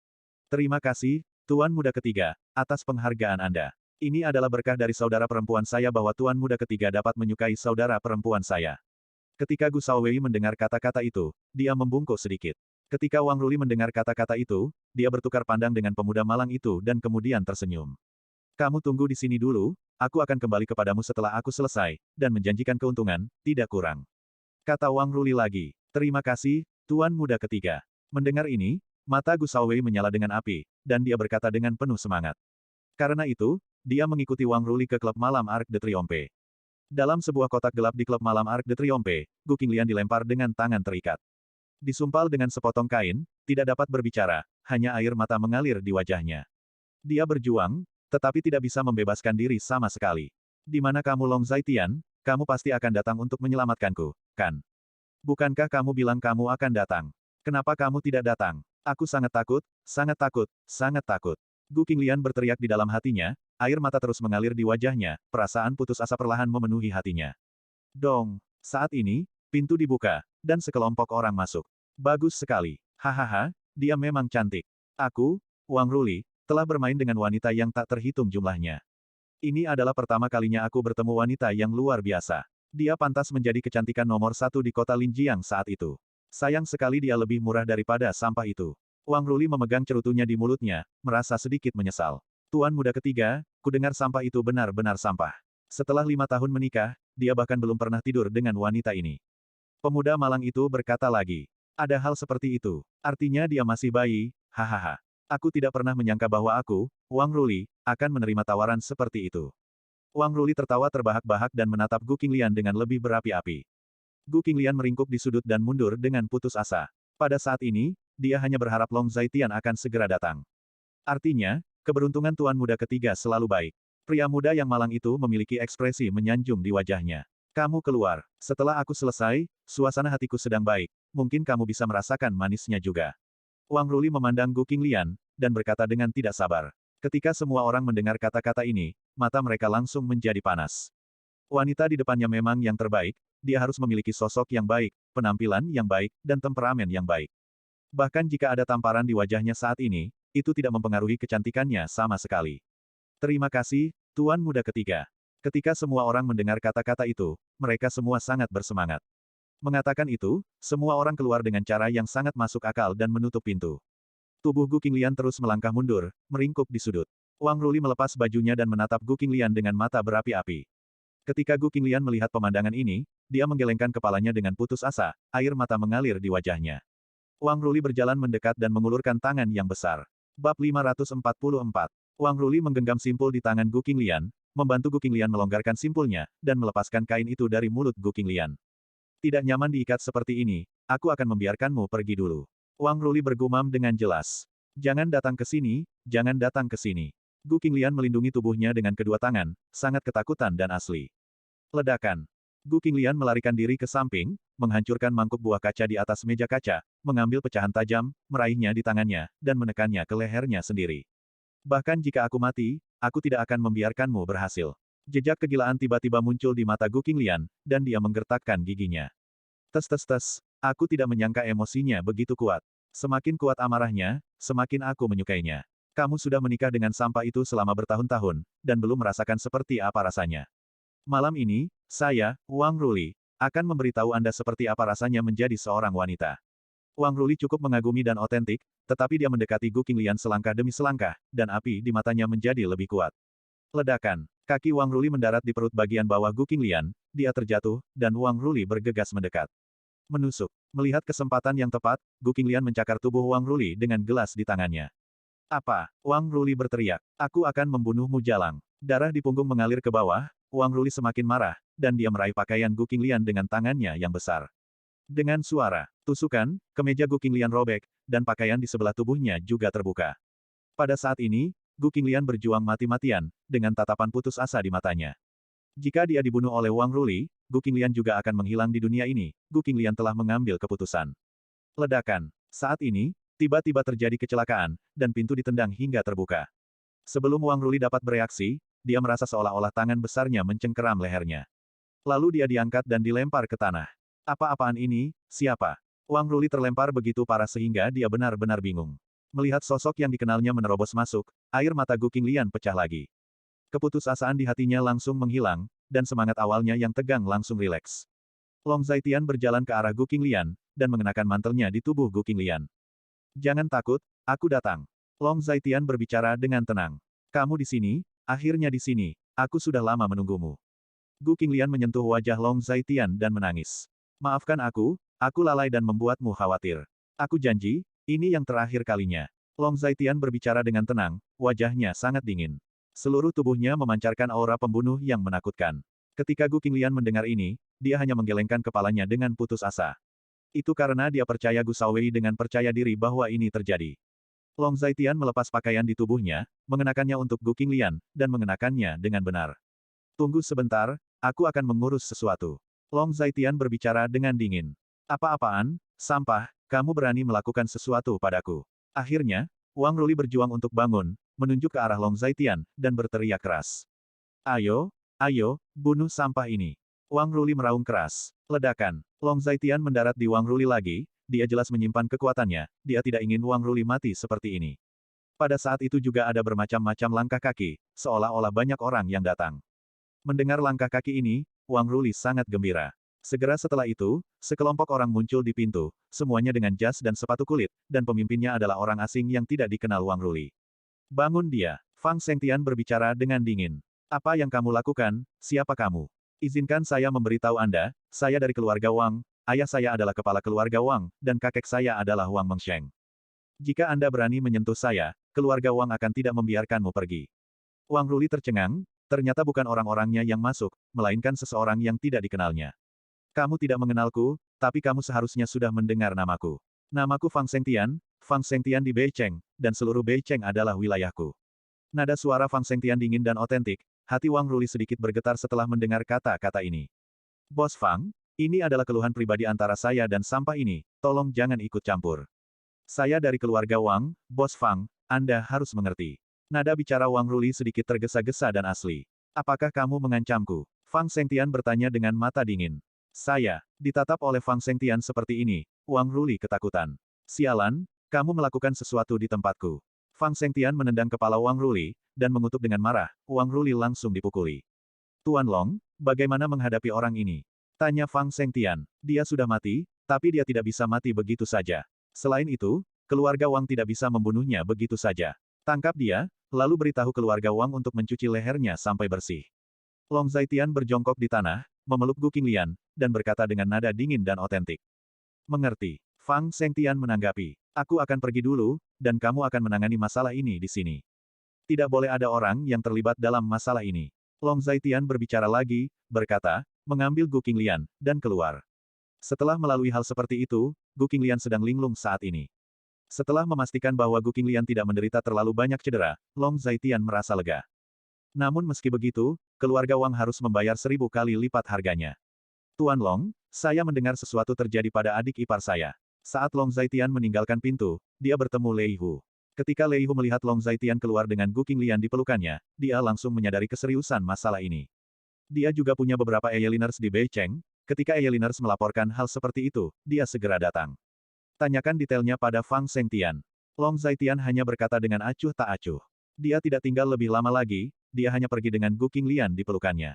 Terima kasih, Tuan Muda Ketiga, atas penghargaan Anda. Ini adalah berkah dari saudara perempuan saya bahwa Tuan Muda Ketiga dapat menyukai saudara perempuan saya. Ketika Gu Shaowei mendengar kata-kata itu, dia membungkuk sedikit. Ketika Wang Ruli mendengar kata-kata itu, dia bertukar pandang dengan pemuda malang itu dan kemudian tersenyum. Kamu tunggu di sini dulu, aku akan kembali kepadamu setelah aku selesai, dan menjanjikan keuntungan, tidak kurang. Kata Wang Ruli lagi. Terima kasih, Tuan Muda Ketiga. Mendengar ini, mata Gu Shaowei menyala dengan api, dan dia berkata dengan penuh semangat. Karena itu, dia mengikuti Wang Ruli ke klub malam Arc de Triomphe. Dalam sebuah kotak gelap di klub malam Arc de Triomphe, Gu Qinglian dilempar dengan tangan terikat. Disumpal dengan sepotong kain, tidak dapat berbicara, hanya air mata mengalir di wajahnya. Dia berjuang, tetapi tidak bisa membebaskan diri sama sekali. Di mana kamu Long Zaitian, kamu pasti akan datang untuk menyelamatkanku, kan? Bukankah kamu bilang kamu akan datang? Kenapa kamu tidak datang? Aku sangat takut, sangat takut, sangat takut. Gu Qinglian berteriak di dalam hatinya, air mata terus mengalir di wajahnya, perasaan putus asa perlahan memenuhi hatinya. Dong! Saat ini, pintu dibuka, dan sekelompok orang masuk. Bagus sekali. Hahaha, dia memang cantik. Aku, Wang Ruli, telah bermain dengan wanita yang tak terhitung jumlahnya. Ini adalah pertama kalinya aku bertemu wanita yang luar biasa. Dia pantas menjadi kecantikan nomor 1 di kota Linjiang saat itu. Sayang sekali dia lebih murah daripada sampah itu. Wang Ruli memegang cerutunya di mulutnya, merasa sedikit menyesal. Tuan muda ketiga, kudengar sampah itu benar-benar sampah. Setelah 5 tahun menikah, dia bahkan belum pernah tidur dengan wanita ini. Pemuda malang itu berkata lagi. Ada hal seperti itu. Artinya dia masih bayi, hahaha. Aku tidak pernah menyangka bahwa aku, Wang Ruli, akan menerima tawaran seperti itu. Wang Ruli tertawa terbahak-bahak dan menatap Gu Qinglian dengan lebih berapi-api. Gu Qinglian meringkuk di sudut dan mundur dengan putus asa. Pada saat ini, dia hanya berharap Long Zaitian akan segera datang. Artinya, keberuntungan tuan muda ketiga selalu baik. Pria muda yang malang itu memiliki ekspresi menyanjung di wajahnya. Kamu keluar. Setelah aku selesai, suasana hatiku sedang baik. Mungkin kamu bisa merasakan manisnya juga. Wang Ruli memandang Gu Qinglian, dan berkata dengan tidak sabar. Ketika semua orang mendengar kata-kata ini, mata mereka langsung menjadi panas. Wanita di depannya memang yang terbaik, dia harus memiliki sosok yang baik, penampilan yang baik, dan temperamen yang baik. Bahkan jika ada tamparan di wajahnya saat ini, itu tidak mempengaruhi kecantikannya sama sekali. Terima kasih, Tuan Muda Ketiga. Ketika semua orang mendengar kata-kata itu, mereka semua sangat bersemangat. Mengatakan itu, semua orang keluar dengan cara yang sangat masuk akal dan menutup pintu. Tubuh Gu Qinglian terus melangkah mundur, meringkuk di sudut. Wang Ruli melepas bajunya dan menatap Gu Qinglian dengan mata berapi-api. Ketika Gu Qinglian melihat pemandangan ini, dia menggelengkan kepalanya dengan putus asa, air mata mengalir di wajahnya. Wang Ruli berjalan mendekat dan mengulurkan tangan yang besar. Bab 544. Wang Ruli menggenggam simpul di tangan Gu Qinglian, membantu Gu Qinglian melonggarkan simpulnya, dan melepaskan kain itu dari mulut Gu Qinglian. Tidak nyaman diikat seperti ini, aku akan membiarkanmu pergi dulu. Wang Ruli bergumam dengan jelas. Jangan datang ke sini, jangan datang ke sini. Gu Qinglian melindungi tubuhnya dengan kedua tangan, sangat ketakutan dan asli. Ledakan. Gu Qinglian melarikan diri ke samping, menghancurkan mangkuk buah kaca di atas meja kaca, mengambil pecahan tajam, meraihnya di tangannya, dan menekannya ke lehernya sendiri. Bahkan jika aku mati, aku tidak akan membiarkanmu berhasil. Jejak kegilaan tiba-tiba muncul di mata Gu Qinglian, dan dia menggertakkan giginya. Tes. Aku tidak menyangka emosinya begitu kuat. Semakin kuat amarahnya, semakin aku menyukainya. Kamu sudah menikah dengan sampah itu selama bertahun-tahun, dan belum merasakan seperti apa rasanya. Malam ini, saya, Wang Ruli, akan memberitahu Anda seperti apa rasanya menjadi seorang wanita. Wang Ruli cukup mengagumi dan otentik, tetapi dia mendekati Gu Qinglian selangkah demi selangkah, dan api di matanya menjadi lebih kuat. Ledakan. Kaki Wang Ruli mendarat di perut bagian bawah Gu Qinglian, dia terjatuh, dan Wang Ruli bergegas mendekat. Menusuk. Melihat kesempatan yang tepat, Gu Qinglian mencakar tubuh Wang Ruli dengan gelas di tangannya. Apa? Wang Ruli berteriak. Aku akan membunuhmu jalang. Darah di punggung mengalir ke bawah, Wang Ruli semakin marah, dan dia meraih pakaian Gu Qinglian dengan tangannya yang besar. Dengan suara tusukan, kemeja Gu Qinglian robek, dan pakaian di sebelah tubuhnya juga terbuka. Pada saat ini, Gu Qinglian berjuang mati-matian, dengan tatapan putus asa di matanya. Jika dia dibunuh oleh Wang Ruli, Gu Qinglian juga akan menghilang di dunia ini. Gu Qinglian telah mengambil keputusan. Ledakan. Saat ini, tiba-tiba terjadi kecelakaan, dan pintu ditendang hingga terbuka. Sebelum Wang Ruli dapat bereaksi, dia merasa seolah-olah tangan besarnya mencengkeram lehernya. Lalu dia diangkat dan dilempar ke tanah. Apa-apaan ini, siapa? Wang Ruli terlempar begitu parah sehingga dia benar-benar bingung. Melihat sosok yang dikenalnya menerobos masuk, air mata Gu Qinglian pecah lagi. Keputusasaan di hatinya langsung menghilang, dan semangat awalnya yang tegang langsung rileks. Long Zaitian berjalan ke arah Gu Qinglian, dan mengenakan mantelnya di tubuh Gu Qinglian. Jangan takut, aku datang. Long Zaitian berbicara dengan tenang. Kamu di sini, akhirnya di sini, aku sudah lama menunggumu. Gu Qinglian menyentuh wajah Long Zaitian dan menangis. Maafkan aku lalai dan membuatmu khawatir. Aku janji, ini yang terakhir kalinya. Long Zaitian berbicara dengan tenang, wajahnya sangat dingin. Seluruh tubuhnya memancarkan aura pembunuh yang menakutkan. Ketika Gu Qinglian mendengar ini, dia hanya menggelengkan kepalanya dengan putus asa. Itu karena dia percaya Gu Shawei dengan percaya diri bahwa ini terjadi. Long Zaitian melepas pakaian di tubuhnya, mengenakannya untuk Gu Qinglian, dan mengenakannya dengan benar. Tunggu sebentar, aku akan mengurus sesuatu. Long Zaitian berbicara dengan dingin. Apa-apaan, sampah, kamu berani melakukan sesuatu padaku. Akhirnya, Wang Ruli berjuang untuk bangun, menunjuk ke arah Long Zaitian, dan berteriak keras. Ayo, bunuh sampah ini. Wang Ruli meraung keras. Ledakan. Long Zaitian mendarat di Wang Ruli lagi, dia jelas menyimpan kekuatannya, dia tidak ingin Wang Ruli mati seperti ini. Pada saat itu juga ada bermacam-macam langkah kaki, seolah-olah banyak orang yang datang. Mendengar langkah kaki ini, Wang Ruli sangat gembira. Segera setelah itu, sekelompok orang muncul di pintu, semuanya dengan jas dan sepatu kulit, dan pemimpinnya adalah orang asing yang tidak dikenal Wang Ruli. Bangun dia. Fang Zhengtian berbicara dengan dingin. Apa yang kamu lakukan, siapa kamu? Izinkan saya memberitahu Anda, saya dari keluarga Wang, ayah saya adalah kepala keluarga Wang, dan kakek saya adalah Wang Mengsheng. Jika Anda berani menyentuh saya, keluarga Wang akan tidak membiarkanmu pergi. Wang Ruli tercengang, ternyata bukan orang-orangnya yang masuk, melainkan seseorang yang tidak dikenalnya. Kamu tidak mengenalku, tapi kamu seharusnya sudah mendengar namaku. Namaku Fang Zhengtian di Beicheng, dan seluruh Beicheng adalah wilayahku. Nada suara Fang Zhengtian dingin dan otentik, hati Wang Ruli sedikit bergetar setelah mendengar kata-kata ini. Bos Fang, ini adalah keluhan pribadi antara saya dan sampah ini, tolong jangan ikut campur. Saya dari keluarga Wang, Bos Fang, Anda harus mengerti. Nada bicara Wang Ruli sedikit tergesa-gesa dan asli. Apakah kamu mengancamku? Fang Zhengtian bertanya dengan mata dingin. Saya, ditatap oleh Fang Zhengtian seperti ini, Wang Ruli ketakutan. Sialan, kamu melakukan sesuatu di tempatku. Fang Zhengtian menendang kepala Wang Ruli, dan mengutuk dengan marah, Wang Ruli langsung dipukuli. Tuan Long, bagaimana menghadapi orang ini? Tanya Fang Zhengtian. Dia sudah mati, tapi dia tidak bisa mati begitu saja. Selain itu, keluarga Wang tidak bisa membunuhnya begitu saja. Tangkap dia, lalu beritahu keluarga Wang untuk mencuci lehernya sampai bersih. Long Zaitian berjongkok di tanah, memeluk Gu Qinglian, dan berkata dengan nada dingin dan otentik. Mengerti. Fang Zhengtian menanggapi. Aku akan pergi dulu, dan kamu akan menangani masalah ini di sini. Tidak boleh ada orang yang terlibat dalam masalah ini. Long Zaitian berbicara lagi, berkata, mengambil Gu Qinglian, dan keluar. Setelah melalui hal seperti itu, Gu Qinglian sedang linglung saat ini. Setelah memastikan bahwa Gu Qinglian tidak menderita terlalu banyak cedera, Long Zaitian merasa lega. Namun meski begitu, keluarga Wang harus membayar 1000 kali lipat harganya. Tuan Long, saya mendengar sesuatu terjadi pada adik ipar saya. Saat Long Zaitian meninggalkan pintu, dia bertemu Lei Hu. Ketika Lei Hu melihat Long Zaitian keluar dengan Gu Qinglian di pelukannya, dia langsung menyadari keseriusan masalah ini. Dia juga punya beberapa Eyeliners di Beicheng. Ketika Eyeliners melaporkan hal seperti itu, dia segera datang. Tanyakan detailnya pada Fang Zhengtian. Long Zaitian hanya berkata dengan acuh tak acuh. Dia tidak tinggal lebih lama lagi, dia hanya pergi dengan Gu Qinglian di pelukannya.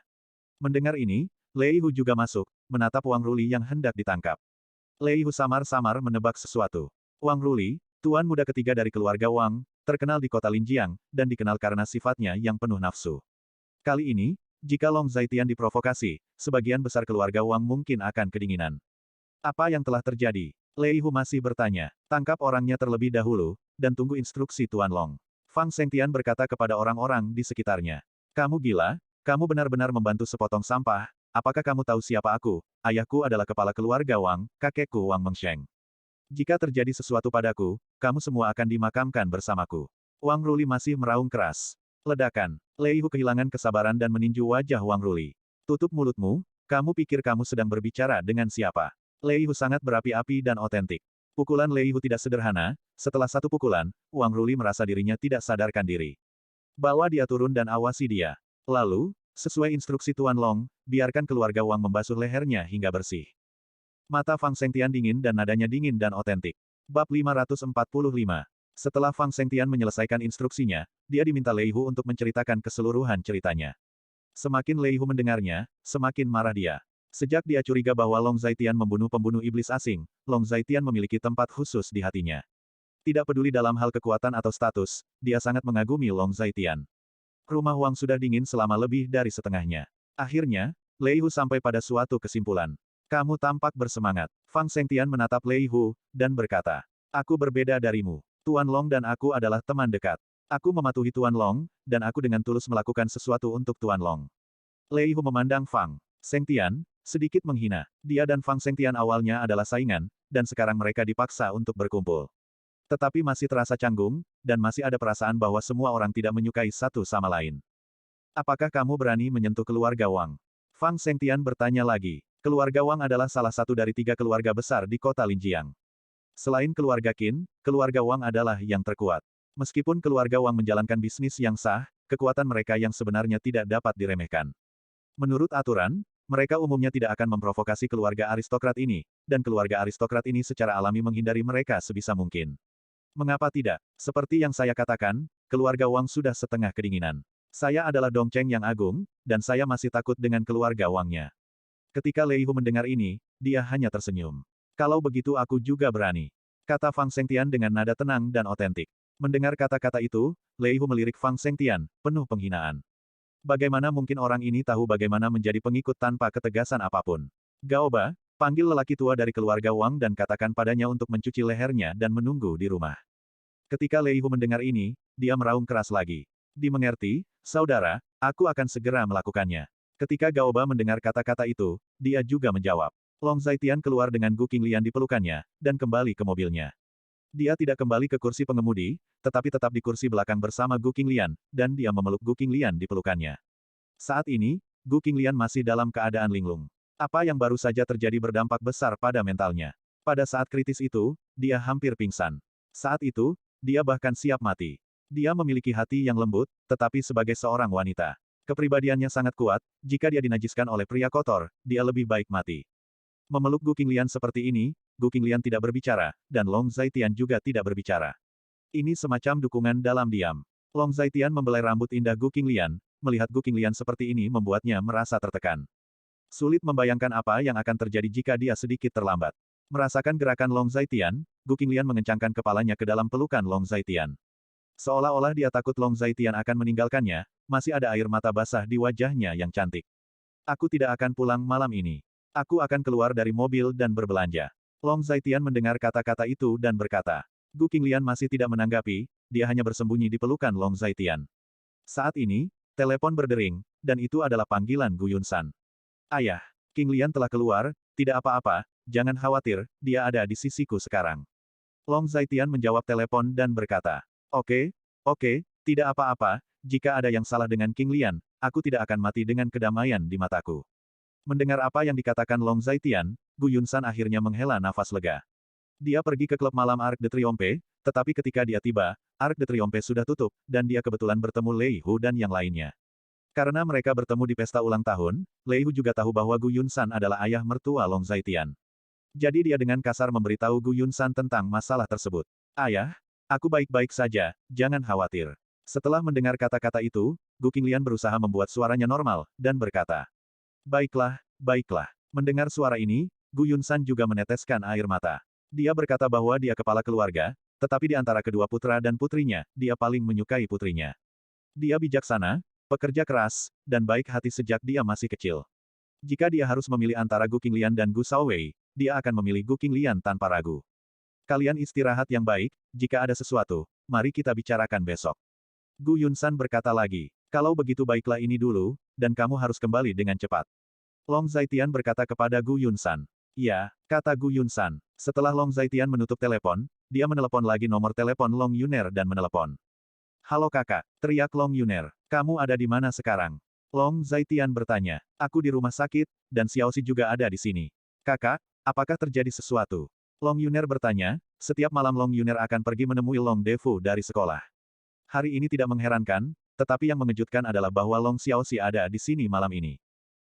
Mendengar ini, Lei Hu juga masuk, menatap Wang Ruli yang hendak ditangkap. Lei Hu samar-samar menebak sesuatu. Wang Ruli, tuan muda ketiga dari keluarga Wang, terkenal di kota Linjiang, dan dikenal karena sifatnya yang penuh nafsu. Kali ini, jika Long Zaitian diprovokasi, sebagian besar keluarga Wang mungkin akan kedinginan. Apa yang telah terjadi? Lei Hu masih bertanya. Tangkap orangnya terlebih dahulu, dan tunggu instruksi Tuan Long. Fang Zhengtian berkata kepada orang-orang di sekitarnya. Kamu gila? Kamu benar-benar membantu sepotong sampah. Apakah kamu tahu siapa aku? Ayahku adalah kepala keluarga Wang, kakekku Wang Mengsheng. Jika terjadi sesuatu padaku, kamu semua akan dimakamkan bersamaku. Wang Ruli masih meraung keras. Ledakan. Lei Hu kehilangan kesabaran dan meninju wajah Wang Ruli. Tutup mulutmu, kamu pikir kamu sedang berbicara dengan siapa? Lei Hu sangat berapi-api dan otentik. Pukulan Lei Hu tidak sederhana, setelah satu pukulan, Wang Ruli merasa dirinya tidak sadarkan diri. Bawa dia turun dan awasi dia. Lalu, sesuai instruksi Tuan Long, biarkan keluarga Wang membasuh lehernya hingga bersih. Mata Fang Zhengtian dingin dan nadanya dingin dan otentik. Bab 545. Setelah Fang Zhengtian menyelesaikan instruksinya, dia diminta Lei Hu untuk menceritakan keseluruhan ceritanya. Semakin Lei Hu mendengarnya, semakin marah dia. Sejak dia curiga bahwa Long Zaitian membunuh pembunuh iblis asing, Long Zaitian memiliki tempat khusus di hatinya. Tidak peduli dalam hal kekuatan atau status, dia sangat mengagumi Long Zaitian. Rumah Wang sudah dingin selama lebih dari setengahnya. Akhirnya, Lei Hu sampai pada suatu kesimpulan. Kamu tampak bersemangat. Fang Zhengtian menatap Lei Hu, dan berkata, aku berbeda darimu. Tuan Long dan aku adalah teman dekat. Aku mematuhi Tuan Long, dan aku dengan tulus melakukan sesuatu untuk Tuan Long. Lei Hu memandang Fang Zhengtian, sedikit menghina. Dia dan Fang Zhengtian awalnya adalah saingan, dan sekarang mereka dipaksa untuk berkumpul. Tetapi masih terasa canggung, dan masih ada perasaan bahwa semua orang tidak menyukai satu sama lain. Apakah kamu berani menyentuh keluarga Wang? Fang Zhengtian bertanya lagi. Keluarga Wang adalah salah satu dari 3 keluarga besar di kota Linjiang. Selain keluarga Qin, keluarga Wang adalah yang terkuat. Meskipun keluarga Wang menjalankan bisnis yang sah, kekuatan mereka yang sebenarnya tidak dapat diremehkan. Menurut aturan, mereka umumnya tidak akan memprovokasi keluarga aristokrat ini, dan keluarga aristokrat ini secara alami menghindari mereka sebisa mungkin. Mengapa tidak? Seperti yang saya katakan, keluarga Wang sudah setengah kedinginan. Saya adalah Dongcheng yang agung, dan saya masih takut dengan keluarga Wangnya. Ketika Lei Hu mendengar ini, dia hanya tersenyum. Kalau begitu aku juga berani. Kata Fang Zhengtian dengan nada tenang dan otentik. Mendengar kata-kata itu, Lei Hu melirik Fang Sengtian, penuh penghinaan. Bagaimana mungkin orang ini tahu bagaimana menjadi pengikut tanpa ketegasan apapun? Gaoba, panggil lelaki tua dari keluarga Wang dan katakan padanya untuk mencuci lehernya dan menunggu di rumah. Ketika Lei Hu mendengar ini, dia meraung keras lagi. Dimengerti, saudara, aku akan segera melakukannya. Ketika Gaoba mendengar kata-kata itu, dia juga menjawab. Long Zaitian keluar dengan Gu Qinglian di pelukannya, dan kembali ke mobilnya. Dia tidak kembali ke kursi pengemudi, tetapi tetap di kursi belakang bersama Gu Qinglian, dan dia memeluk Gu Qinglian di pelukannya. Saat ini, Gu Qinglian masih dalam keadaan linglung. Apa yang baru saja terjadi berdampak besar pada mentalnya. Pada saat kritis itu, dia hampir pingsan. Saat itu, dia bahkan siap mati. Dia memiliki hati yang lembut, tetapi sebagai seorang wanita. Kepribadiannya sangat kuat, jika dia dinajiskan oleh pria kotor, dia lebih baik mati. Memeluk Gu Qinglian seperti ini, Gu Qinglian tidak berbicara, dan Long Zaitian juga tidak berbicara. Ini semacam dukungan dalam diam. Long Zaitian membelai rambut indah Gu Qinglian, melihat Gu Qinglian seperti ini membuatnya merasa tertekan. Sulit membayangkan apa yang akan terjadi jika dia sedikit terlambat. Merasakan gerakan Long Zaitian, Gu Qinglian mengencangkan kepalanya ke dalam pelukan Long Zaitian. Seolah-olah dia takut Long Zaitian akan meninggalkannya, masih ada air mata basah di wajahnya yang cantik. Aku tidak akan pulang malam ini. Aku akan keluar dari mobil dan berbelanja. Long Zaitian mendengar kata-kata itu dan berkata. Gu Qinglian masih tidak menanggapi, dia hanya bersembunyi di pelukan Long Zaitian. Saat ini, telepon berdering, dan itu adalah panggilan Gu Yunsan. Ayah, Qinglian telah keluar, tidak apa-apa, jangan khawatir, dia ada di sisiku sekarang. Long Zaitian menjawab telepon dan berkata, Oke, tidak apa-apa, jika ada yang salah dengan Qinglian, aku tidak akan mati dengan kedamaian di mataku. Mendengar apa yang dikatakan Long Zaitian, Gu Yunsan akhirnya menghela nafas lega. Dia pergi ke klub malam Arc de Triomphe, tetapi ketika dia tiba, Arc de Triomphe sudah tutup, dan dia kebetulan bertemu Lei Hu dan yang lainnya. Karena mereka bertemu di pesta ulang tahun, Lei Hu juga tahu bahwa Gu Yunsan adalah ayah mertua Long Zaitian. Jadi dia dengan kasar memberitahu Gu Yunsan tentang masalah tersebut. Ayah, aku baik-baik saja, jangan khawatir. Setelah mendengar kata-kata itu, Gu Qinglian berusaha membuat suaranya normal, dan berkata. Baiklah. Mendengar suara ini, Gu Yunsan juga meneteskan air mata. Dia berkata bahwa dia kepala keluarga, tetapi di antara kedua putra dan putrinya, dia paling menyukai putrinya. Dia bijaksana, pekerja keras, dan baik hati sejak dia masih kecil. Jika dia harus memilih antara Gu Qinglian dan Gu Shaowei, dia akan memilih Gu Qinglian tanpa ragu. Kalian istirahat yang baik, jika ada sesuatu, mari kita bicarakan besok. Gu Yunsan berkata lagi, kalau begitu baiklah ini dulu, dan kamu harus kembali dengan cepat. Long Zaitian berkata kepada Gu Yunsan. Ya, kata Gu Yunsan. Setelah Long Zaitian menutup telepon, dia menelepon lagi nomor telepon Long Yuner dan menelepon. Halo kakak, teriak Long Yuner. Kamu ada di mana sekarang? Long Zaitian bertanya. Aku di rumah sakit, dan Xiaoxi juga ada di sini. Kakak, apakah terjadi sesuatu? Long Yuner bertanya, setiap malam Long Yuner akan pergi menemui Long Defu dari sekolah. Hari ini tidak mengherankan, tetapi yang mengejutkan adalah bahwa Long Xiaoxi ada di sini malam ini.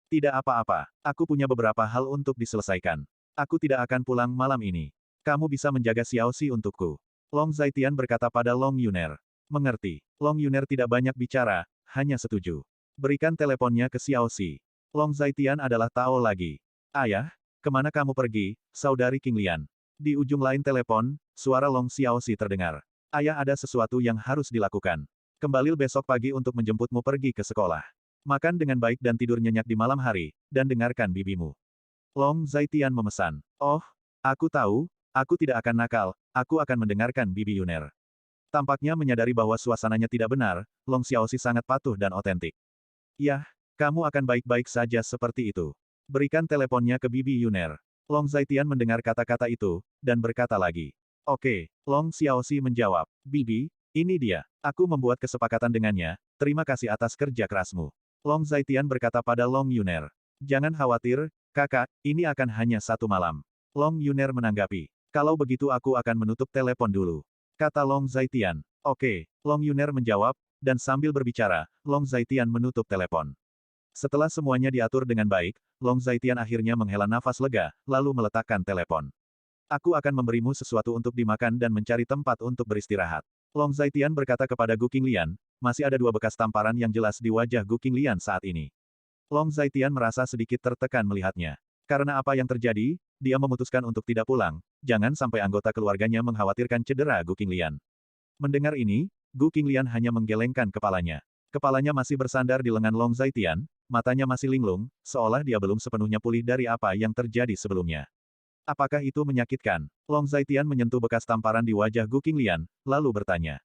Tidak apa-apa, aku punya beberapa hal untuk diselesaikan. Aku tidak akan pulang malam ini. Kamu bisa menjaga Xiaoxi untukku. Long Zaitian berkata pada Long Yuner. Mengerti. Long Yuner tidak banyak bicara, hanya setuju. Berikan teleponnya ke Xiaoxi. Long Zaitian adalah Tao lagi. Ayah, kemana kamu pergi, saudari Qinglian? Di ujung lain telepon, suara Long Xiaoxi terdengar. Ayah ada sesuatu yang harus dilakukan. Kembali besok pagi untuk menjemputmu pergi ke sekolah. Makan dengan baik dan tidur nyenyak di malam hari, dan dengarkan bibimu. Long Zaitian memesan. Oh, aku tahu, aku tidak akan nakal, aku akan mendengarkan bibi Yuner. Tampaknya menyadari bahwa suasananya tidak benar, Long Xiaoxi sangat patuh dan otentik. Yah, kamu akan baik-baik saja seperti itu. Berikan teleponnya ke bibi Yuner. Long Zaitian mendengar kata-kata itu, dan berkata lagi. Oke, Long Xiaoxi menjawab. Bibi, ini dia. Aku membuat kesepakatan dengannya, terima kasih atas kerja kerasmu. Long Zaitian berkata pada Long Yuner. Jangan khawatir, kakak, ini akan hanya satu malam. Long Yuner menanggapi. Kalau begitu aku akan menutup telepon dulu. Kata Long Zaitian. Oke, Long Yuner menjawab, dan sambil berbicara, Long Zaitian menutup telepon. Setelah semuanya diatur dengan baik, Long Zaitian akhirnya menghela nafas lega, lalu meletakkan telepon. Aku akan memberimu sesuatu untuk dimakan dan mencari tempat untuk beristirahat. Long Zaitian berkata kepada Gu Qinglian, masih ada 2 bekas tamparan yang jelas di wajah Gu Qinglian saat ini. Long Zaitian merasa sedikit tertekan melihatnya. Karena apa yang terjadi, dia memutuskan untuk tidak pulang, jangan sampai anggota keluarganya mengkhawatirkan cedera Gu Qinglian. Mendengar ini, Gu Qinglian hanya menggelengkan kepalanya. Kepalanya masih bersandar di lengan Long Zaitian, matanya masih linglung, seolah dia belum sepenuhnya pulih dari apa yang terjadi sebelumnya. Apakah itu menyakitkan? Long Zaitian menyentuh bekas tamparan di wajah Gu Qinglian, lalu bertanya.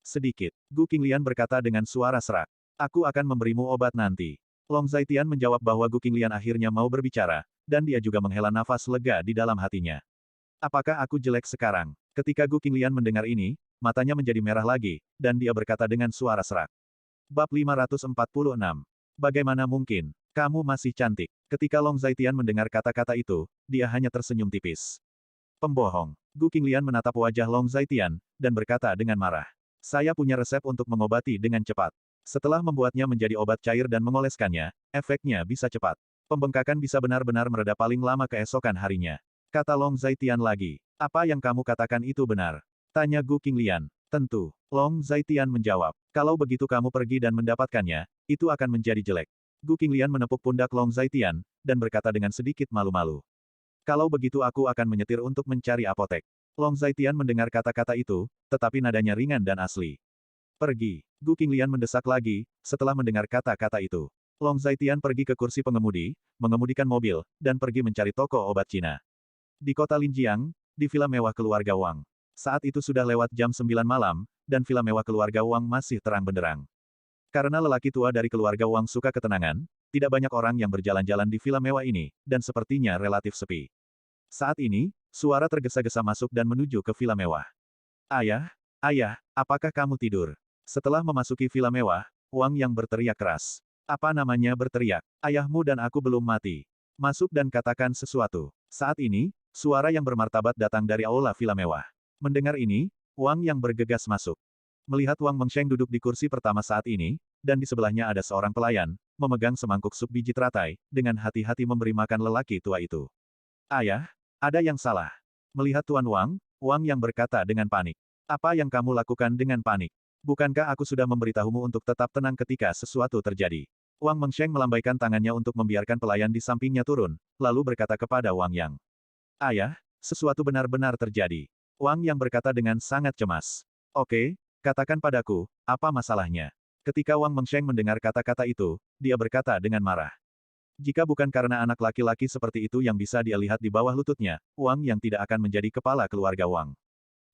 Sedikit. Gu Qinglian berkata dengan suara serak. Aku akan memberimu obat nanti. Long Zaitian menjawab bahwa Gu Qinglian akhirnya mau berbicara, dan dia juga menghela nafas lega di dalam hatinya. Apakah aku jelek sekarang? Ketika Gu Qinglian mendengar ini, matanya menjadi merah lagi, dan dia berkata dengan suara serak. Bab 546. Bagaimana mungkin? Kamu masih cantik. Ketika Long Zaitian mendengar kata-kata itu, dia hanya tersenyum tipis. Pembohong. Gu Qinglian menatap wajah Long Zaitian, dan berkata dengan marah. Saya punya resep untuk mengobati dengan cepat. Setelah membuatnya menjadi obat cair dan mengoleskannya, efeknya bisa cepat. Pembengkakan bisa benar-benar mereda paling lama keesokan harinya. Kata Long Zaitian lagi. Apa yang kamu katakan itu benar? Tanya Gu Qinglian. Tentu. Long Zaitian menjawab. Kalau begitu kamu pergi dan mendapatkannya, itu akan menjadi jelek. Gu Qinglian menepuk pundak Long Zaitian, dan berkata dengan sedikit malu-malu. Kalau begitu aku akan menyetir untuk mencari apotek. Long Zaitian mendengar kata-kata itu, tetapi nadanya ringan dan asli. Pergi. Gu Qinglian mendesak lagi, setelah mendengar kata-kata itu. Long Zaitian pergi ke kursi pengemudi, mengemudikan mobil, dan pergi mencari toko obat Cina. Di kota Linjiang, di villa mewah keluarga Wang. Saat itu sudah lewat jam 9 malam, dan villa mewah keluarga Wang masih terang benderang. Karena lelaki tua dari keluarga Wang suka ketenangan, tidak banyak orang yang berjalan-jalan di villa mewah ini, dan sepertinya relatif sepi. Saat ini, suara tergesa-gesa masuk dan menuju ke villa mewah. Ayah, ayah, apakah kamu tidur? Setelah memasuki villa mewah, Wang yang berteriak keras. Apa namanya berteriak? Ayahmu dan aku belum mati. Masuk dan katakan sesuatu. Saat ini, suara yang bermartabat datang dari aula villa mewah. Mendengar ini, Wang yang bergegas masuk. Melihat Wang Mengsheng duduk di kursi pertama saat ini, dan di sebelahnya ada seorang pelayan, memegang semangkuk sup biji teratai, dengan hati-hati memberi makan lelaki tua itu. Ayah, ada yang salah. Melihat Tuan Wang, Wang yang berkata dengan panik. Apa yang kamu lakukan dengan panik? Bukankah aku sudah memberitahumu untuk tetap tenang ketika sesuatu terjadi? Wang Mengsheng melambaikan tangannya untuk membiarkan pelayan di sampingnya turun, lalu berkata kepada Wang Yang. Ayah, sesuatu benar-benar terjadi. Wang Yang berkata dengan sangat cemas. Oke, katakan padaku, apa masalahnya? Ketika Wang Mengsheng mendengar kata-kata itu, dia berkata dengan marah. Jika bukan karena anak laki-laki seperti itu yang bisa dia lihat di bawah lututnya, Wang Yang tidak akan menjadi kepala keluarga Wang.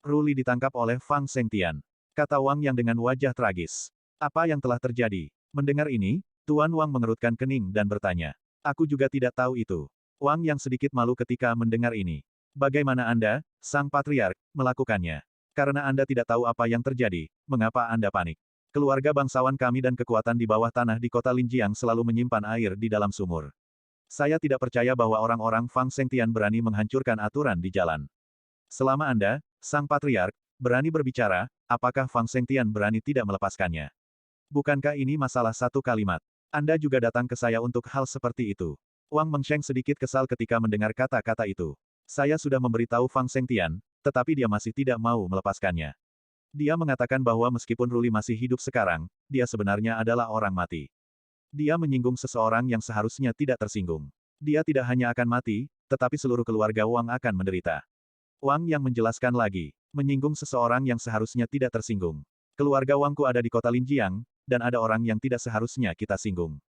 Ruli ditangkap oleh Fang Sengtian. Kata Wang Yang dengan wajah tragis. Apa yang telah terjadi? Mendengar ini, Tuan Wang mengerutkan kening dan bertanya. Aku juga tidak tahu itu. Wang Yang sedikit malu ketika mendengar ini. Bagaimana Anda, Sang Patriark, melakukannya? Karena Anda tidak tahu apa yang terjadi, mengapa Anda panik? Keluarga bangsawan kami dan kekuatan di bawah tanah di kota Linjiang selalu menyimpan air di dalam sumur. Saya tidak percaya bahwa orang-orang Fang Sengtian berani menghancurkan aturan di jalan. Selama Anda, Sang Patriark, berani berbicara, apakah Fang Sengtian berani tidak melepaskannya? Bukankah ini masalah satu kalimat? Anda juga datang ke saya untuk hal seperti itu. Wang Mengsheng sedikit kesal ketika mendengar kata-kata itu. Saya sudah memberitahu Fang Sengtian, tetapi dia masih tidak mau melepaskannya. Dia mengatakan bahwa meskipun Ruli masih hidup sekarang, dia sebenarnya adalah orang mati. Dia menyinggung seseorang yang seharusnya tidak tersinggung. Dia tidak hanya akan mati, tetapi seluruh keluarga Wang akan menderita. Wang yang menjelaskan lagi, menyinggung seseorang yang seharusnya tidak tersinggung. Keluarga Wangku ada di kota Linjiang, dan ada orang yang tidak seharusnya kita singgung.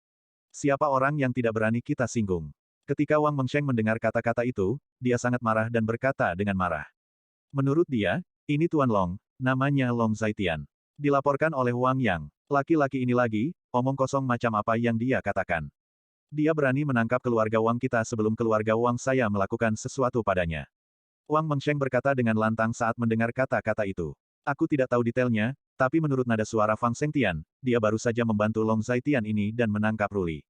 Siapa orang yang tidak berani kita singgung? Ketika Wang Mengsheng mendengar kata-kata itu, dia sangat marah dan berkata dengan marah. Menurut dia, ini Tuan Long, namanya Long Zaitian. Dilaporkan oleh Wang Yang. Laki-laki ini lagi, omong kosong macam apa yang dia katakan. Dia berani menangkap keluarga Wang kita sebelum keluarga Wang saya melakukan sesuatu padanya. Wang Mengsheng berkata dengan lantang saat mendengar kata-kata itu. Aku tidak tahu detailnya, tapi menurut nada suara Fang Sengtian, dia baru saja membantu Long Zaitian ini dan menangkap Ruli.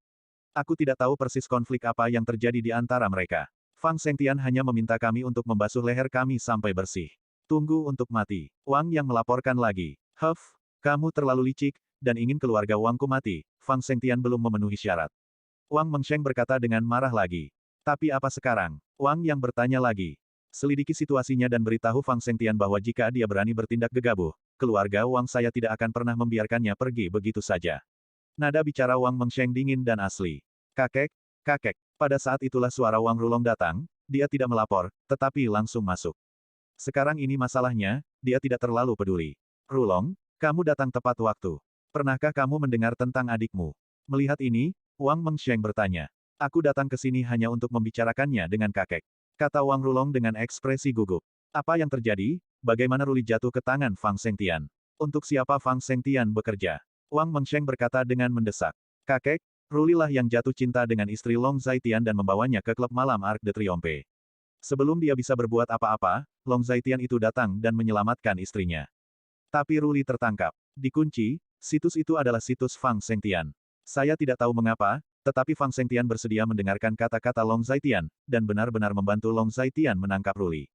Aku tidak tahu persis konflik apa yang terjadi di antara mereka. Fang Sengtian hanya meminta kami untuk membasuh leher kami sampai bersih. Tunggu untuk mati. Wang yang melaporkan lagi. Huff, kamu terlalu licik, dan ingin keluarga Wangku mati. Fang Sengtian belum memenuhi syarat. Wang Mengsheng berkata dengan marah lagi. Tapi apa sekarang? Wang yang bertanya lagi. Selidiki situasinya dan beritahu Fang Sengtian bahwa jika dia berani bertindak gegabah, keluarga Wang saya tidak akan pernah membiarkannya pergi begitu saja. Nada bicara Wang Mengsheng dingin dan asli. Kakek, kakek. Pada saat itulah suara Wang Rulong datang, dia tidak melapor, tetapi langsung masuk. Sekarang ini masalahnya, dia tidak terlalu peduli. Rulong, kamu datang tepat waktu. Pernahkah kamu mendengar tentang adikmu? Melihat ini, Wang Mengsheng bertanya. Aku datang ke sini hanya untuk membicarakannya dengan kakek. Kata Wang Rulong dengan ekspresi gugup. Apa yang terjadi? Bagaimana Ruli jatuh ke tangan Fang Sengtian? Untuk siapa Fang Sengtian bekerja? Wang Mengsheng berkata dengan mendesak. Kakek, Ruli lah yang jatuh cinta dengan istri Long Zaitian dan membawanya ke klub malam Arc de Triomphe. Sebelum dia bisa berbuat apa-apa, Long Zaitian itu datang dan menyelamatkan istrinya. Tapi Ruli tertangkap. Dikunci, situs itu adalah situs Fang Sengtian. Saya tidak tahu mengapa, tetapi Fang Sengtian bersedia mendengarkan kata-kata Long Zaitian, dan benar-benar membantu Long Zaitian menangkap Ruli.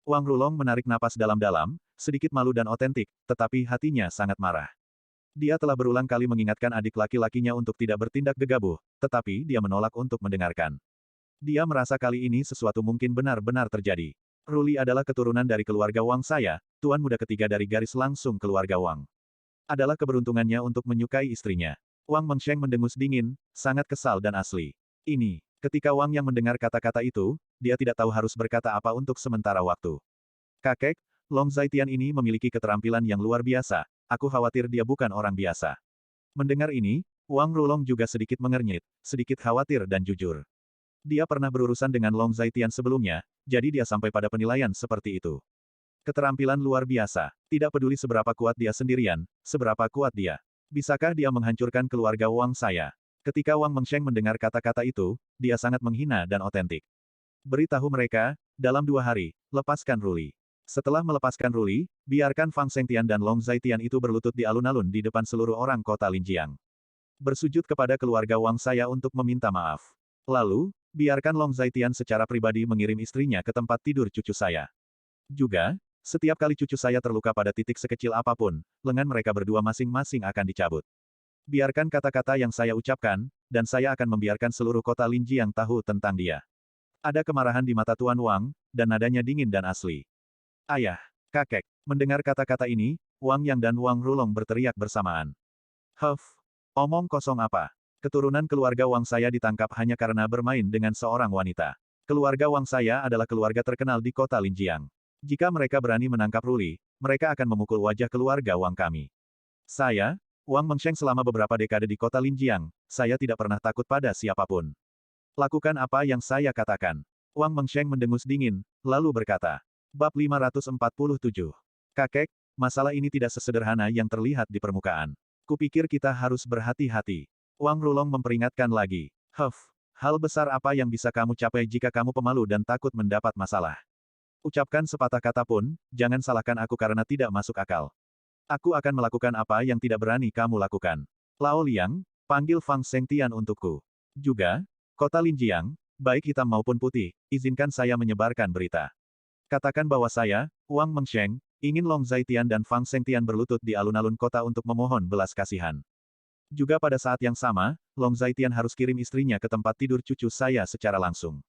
Wang Rulong menarik napas dalam-dalam, sedikit malu dan otentik, tetapi hatinya sangat marah. Dia telah berulang kali mengingatkan adik laki-lakinya untuk tidak bertindak gegabah, tetapi dia menolak untuk mendengarkan. Dia merasa kali ini sesuatu mungkin benar-benar terjadi. Ruli adalah keturunan dari keluarga Wang saya, tuan muda ketiga dari garis langsung keluarga Wang. Adalah keberuntungannya untuk menyukai istrinya. Wang Mengsheng mendengus dingin, sangat kesal dan asli. Ini, ketika Wang yang mendengar kata-kata itu, dia tidak tahu harus berkata apa untuk sementara waktu. Kakek, Long Zaitian ini memiliki keterampilan yang luar biasa, aku khawatir dia bukan orang biasa. Mendengar ini, Wang Rulong juga sedikit mengernyit, sedikit khawatir dan jujur. Dia pernah berurusan dengan Long Zaitian sebelumnya, jadi dia sampai pada penilaian seperti itu. Keterampilan luar biasa, tidak peduli seberapa kuat dia sendirian, seberapa kuat dia. Bisakah dia menghancurkan keluarga Wang saya? Ketika Wang Mengsheng mendengar kata-kata itu, dia sangat menghina dan otentik. Beritahu mereka, dalam 2 hari, lepaskan Ruli. Setelah melepaskan Ruli, biarkan Fang Sengtian dan Long Zaitian itu berlutut di alun-alun di depan seluruh orang kota Linjiang. Bersujud kepada keluarga Wang saya untuk meminta maaf. Lalu, biarkan Long Zaitian secara pribadi mengirim istrinya ke tempat tidur cucu saya. Juga, setiap kali cucu saya terluka pada titik sekecil apapun, lengan mereka berdua masing-masing akan dicabut. Biarkan kata-kata yang saya ucapkan, dan saya akan membiarkan seluruh kota Linjiang tahu tentang dia. Ada kemarahan di mata Tuan Wang, dan nadanya dingin dan asli. Ayah, kakek, mendengar kata-kata ini, Wang Yang dan Wang Rulong berteriak bersamaan. Huff, omong kosong apa? Keturunan keluarga Wang saya ditangkap hanya karena bermain dengan seorang wanita. Keluarga Wang saya adalah keluarga terkenal di kota Linjiang. Jika mereka berani menangkap Ruli, mereka akan memukul wajah keluarga Wang kami. Saya, Wang Mengsheng selama beberapa dekade di kota Linjiang, saya tidak pernah takut pada siapapun. Lakukan apa yang saya katakan. Wang Mengsheng mendengus dingin, lalu berkata. Bab 547. Kakek, masalah ini tidak sesederhana yang terlihat di permukaan. Kupikir kita harus berhati-hati. Wang Rulong memperingatkan lagi. Huff, hal besar apa yang bisa kamu capai jika kamu pemalu dan takut mendapat masalah? Ucapkan sepatah kata pun, jangan salahkan aku karena tidak masuk akal. Aku akan melakukan apa yang tidak berani kamu lakukan. Lao Liang, panggil Fang Sengtian untukku. Juga, kota Linjiang, baik hitam maupun putih, izinkan saya menyebarkan berita. Katakan bahwa saya, Wang Mengsheng, ingin Long Zaitian dan Fang Sengtian berlutut di alun-alun kota untuk memohon belas kasihan. Juga pada saat yang sama, Long Zaitian harus kirim istrinya ke tempat tidur cucu saya secara langsung.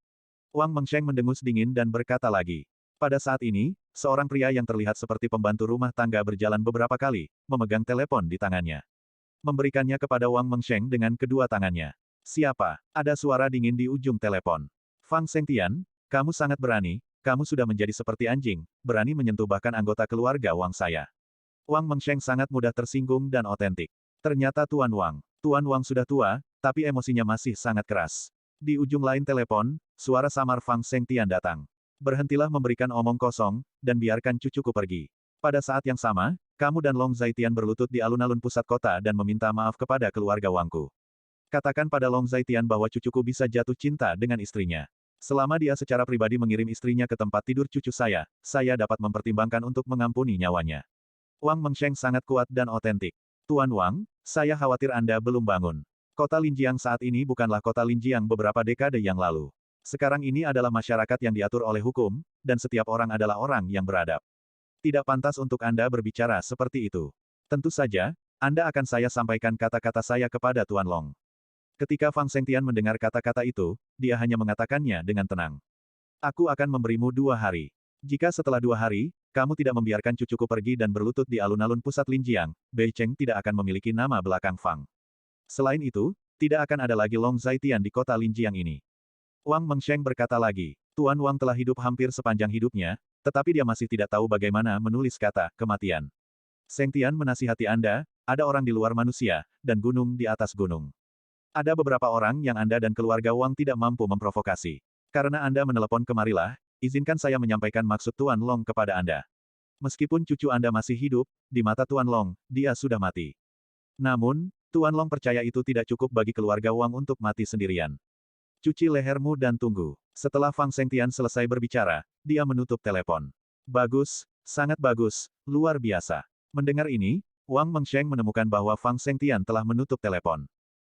Wang Mengsheng mendengus dingin dan berkata lagi. Pada saat ini, seorang pria yang terlihat seperti pembantu rumah tangga berjalan beberapa kali, memegang telepon di tangannya. Memberikannya kepada Wang Mengsheng dengan kedua tangannya. Siapa? Ada suara dingin di ujung telepon. Fang Sengtian, kamu sangat berani, kamu sudah menjadi seperti anjing, berani menyentuh bahkan anggota keluarga Wang saya. Wang Mengsheng sangat mudah tersinggung dan otentik. Ternyata Tuan Wang. Tuan Wang sudah tua, tapi emosinya masih sangat keras. Di ujung lain telepon, suara samar Fang Sengtian datang. Berhentilah memberikan omong kosong, dan biarkan cucuku pergi. Pada saat yang sama, kamu dan Long Zaitian berlutut di alun-alun pusat kota dan meminta maaf kepada keluarga Wangku. Katakan pada Long Zaitian bahwa cucuku bisa jatuh cinta dengan istrinya. Selama dia secara pribadi mengirim istrinya ke tempat tidur cucu saya dapat mempertimbangkan untuk mengampuni nyawanya. Wang Mengsheng sangat kuat dan otentik. Tuan Wang, saya khawatir Anda belum bangun. Kota Linjiang saat ini bukanlah kota Linjiang beberapa dekade yang lalu. Sekarang ini adalah masyarakat yang diatur oleh hukum, dan setiap orang adalah orang yang beradab. Tidak pantas untuk Anda berbicara seperti itu. Tentu saja, Anda akan saya sampaikan kata-kata saya kepada Tuan Long. Ketika Fang Sengtian mendengar kata-kata itu, dia hanya mengatakannya dengan tenang. Aku akan memberimu 2 hari. Jika setelah 2 hari, kamu tidak membiarkan cucuku pergi dan berlutut di alun-alun pusat Linjiang, Bei Cheng tidak akan memiliki nama belakang Fang. Selain itu, tidak akan ada lagi Long Zaitian di kota Linjiang ini. Wang Mengsheng berkata lagi, Tuan Wang telah hidup hampir sepanjang hidupnya, tetapi dia masih tidak tahu bagaimana menulis kata kematian. Seng Tian menasihati Anda, ada orang di luar manusia, dan gunung di atas gunung. Ada beberapa orang yang Anda dan keluarga Wang tidak mampu memprovokasi. Karena Anda menelepon kemarilah, izinkan saya menyampaikan maksud Tuan Long kepada Anda. Meskipun cucu Anda masih hidup, di mata Tuan Long, dia sudah mati. Namun, Tuan Long percaya itu tidak cukup bagi keluarga Wang untuk mati sendirian. Cuci lehermu dan tunggu. Setelah Fang Sengtian selesai berbicara, dia menutup telepon. Bagus, sangat bagus, luar biasa. Mendengar ini, Wang Mengsheng menemukan bahwa Fang Sengtian telah menutup telepon.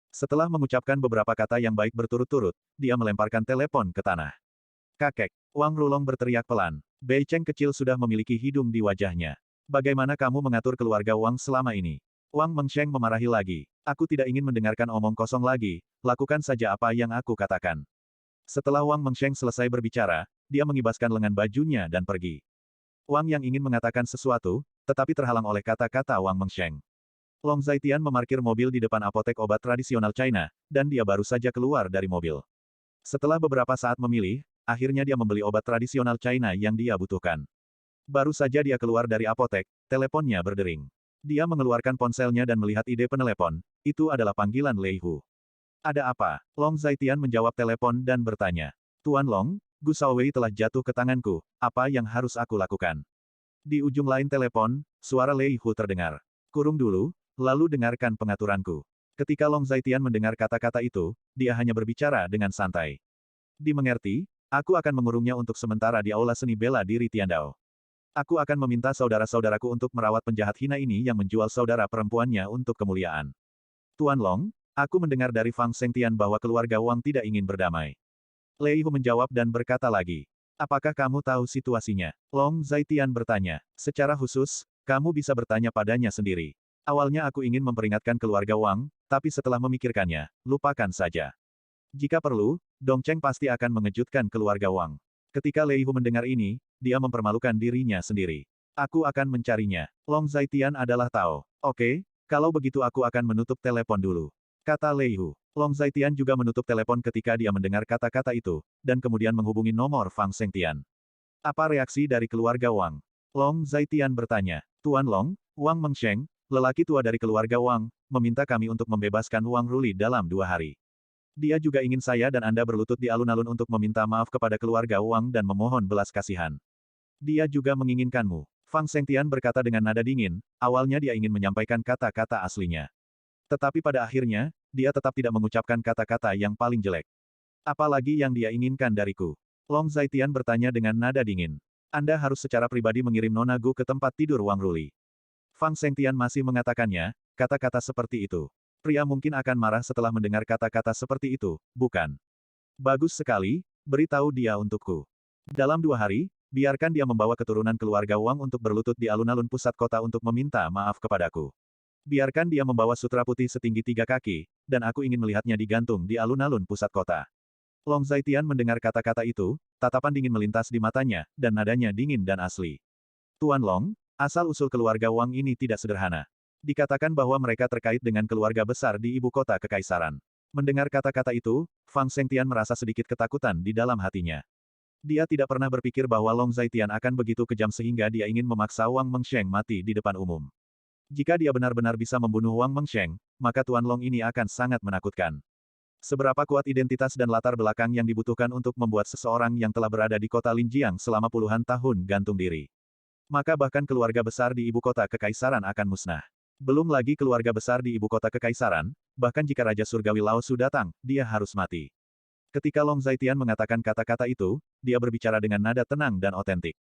Setelah mengucapkan beberapa kata yang baik berturut-turut, dia melemparkan telepon ke tanah. Kakek, Wang Rulong berteriak pelan. Bei Cheng kecil sudah memiliki hidung di wajahnya. Bagaimana kamu mengatur keluarga Wang selama ini? Wang Mengsheng memarahi lagi. Aku tidak ingin mendengarkan omong kosong lagi, lakukan saja apa yang aku katakan. Setelah Wang Mengsheng selesai berbicara, dia mengibaskan lengan bajunya dan pergi. Wang yang ingin mengatakan sesuatu, tetapi terhalang oleh kata-kata Wang Mengsheng. Long Zaitian memarkir mobil di depan apotek obat tradisional China, dan dia baru saja keluar dari mobil. Setelah beberapa saat memilih, akhirnya dia membeli obat tradisional China yang dia butuhkan. Baru saja dia keluar dari apotek, teleponnya berdering. Dia mengeluarkan ponselnya dan melihat ide penelepon, itu adalah panggilan Lei Hu. Ada apa? Long Zaitian menjawab telepon dan bertanya. Tuan Long, Gu Shaowei telah jatuh ke tanganku, apa yang harus aku lakukan? Di ujung lain telepon, suara Lei Hu terdengar. Kurung dulu, lalu dengarkan pengaturanku. Ketika Long Zaitian mendengar kata-kata itu, dia hanya berbicara dengan santai. Dimengerti, aku akan mengurungnya untuk sementara di Aula Seni Bela Diri Tiandao. Aku akan meminta saudara-saudaraku untuk merawat penjahat hina ini yang menjual saudara perempuannya untuk kemuliaan. Tuan Long, aku mendengar dari Fang Sengtian bahwa keluarga Wang tidak ingin berdamai. Lei Hu menjawab dan berkata lagi. Apakah kamu tahu situasinya? Long Zaitian bertanya. Secara khusus, kamu bisa bertanya padanya sendiri. Awalnya aku ingin memperingatkan keluarga Wang, tapi setelah memikirkannya, lupakan saja. Jika perlu, Dongcheng pasti akan mengejutkan keluarga Wang. Ketika Lei Hu mendengar ini, dia mempermalukan dirinya sendiri. Aku akan mencarinya. Long Zaitian adalah Tao. Oke, kalau begitu aku akan menutup telepon dulu. Kata Lei Hu. Long Zaitian juga menutup telepon ketika dia mendengar kata-kata itu, dan kemudian menghubungi nomor Fang Sengtian. Apa reaksi dari keluarga Wang? Long Zaitian bertanya. Tuan Long, Wang Mengsheng, lelaki tua dari keluarga Wang, meminta kami untuk membebaskan Wang Ruli dalam 2 hari. Dia juga ingin saya dan Anda berlutut di alun-alun untuk meminta maaf kepada keluarga Wang dan memohon belas kasihan. Dia juga menginginkanmu. Fang Sengtian berkata dengan nada dingin, awalnya dia ingin menyampaikan kata-kata aslinya. Tetapi pada akhirnya, dia tetap tidak mengucapkan kata-kata yang paling jelek. Apalagi yang dia inginkan dariku? Long Zaitian bertanya dengan nada dingin. Anda harus secara pribadi mengirim Nona Gu ke tempat tidur Wang Ruli. Fang Sengtian masih mengatakannya, kata-kata seperti itu. Pria mungkin akan marah setelah mendengar kata-kata seperti itu, bukan? Bagus sekali, beritahu dia untukku. Dalam 2 hari, biarkan dia membawa keturunan keluarga Wang untuk berlutut di alun-alun pusat kota untuk meminta maaf kepadaku. Biarkan dia membawa sutra putih setinggi 3 kaki, dan aku ingin melihatnya digantung di alun-alun pusat kota. Long Zaitian mendengar kata-kata itu, tatapan dingin melintas di matanya, dan nadanya dingin dan asli. Tuan Long, asal-usul keluarga Wang ini tidak sederhana. Dikatakan bahwa mereka terkait dengan keluarga besar di ibu kota kekaisaran. Mendengar kata-kata itu, Fang Sengtian merasa sedikit ketakutan di dalam hatinya. Dia tidak pernah berpikir bahwa Long Zaitian akan begitu kejam sehingga dia ingin memaksa Wang Mengsheng mati di depan umum. Jika dia benar-benar bisa membunuh Wang Mengsheng, maka Tuan Long ini akan sangat menakutkan. Seberapa kuat identitas dan latar belakang yang dibutuhkan untuk membuat seseorang yang telah berada di kota Linjiang selama puluhan tahun gantung diri. Maka bahkan keluarga besar di ibu kota kekaisaran akan musnah. Belum lagi keluarga besar di ibu kota kekaisaran, bahkan jika Raja Surgawi Lao Su datang, dia harus mati. Ketika Long Zaitian mengatakan kata-kata itu, dia berbicara dengan nada tenang dan otentik.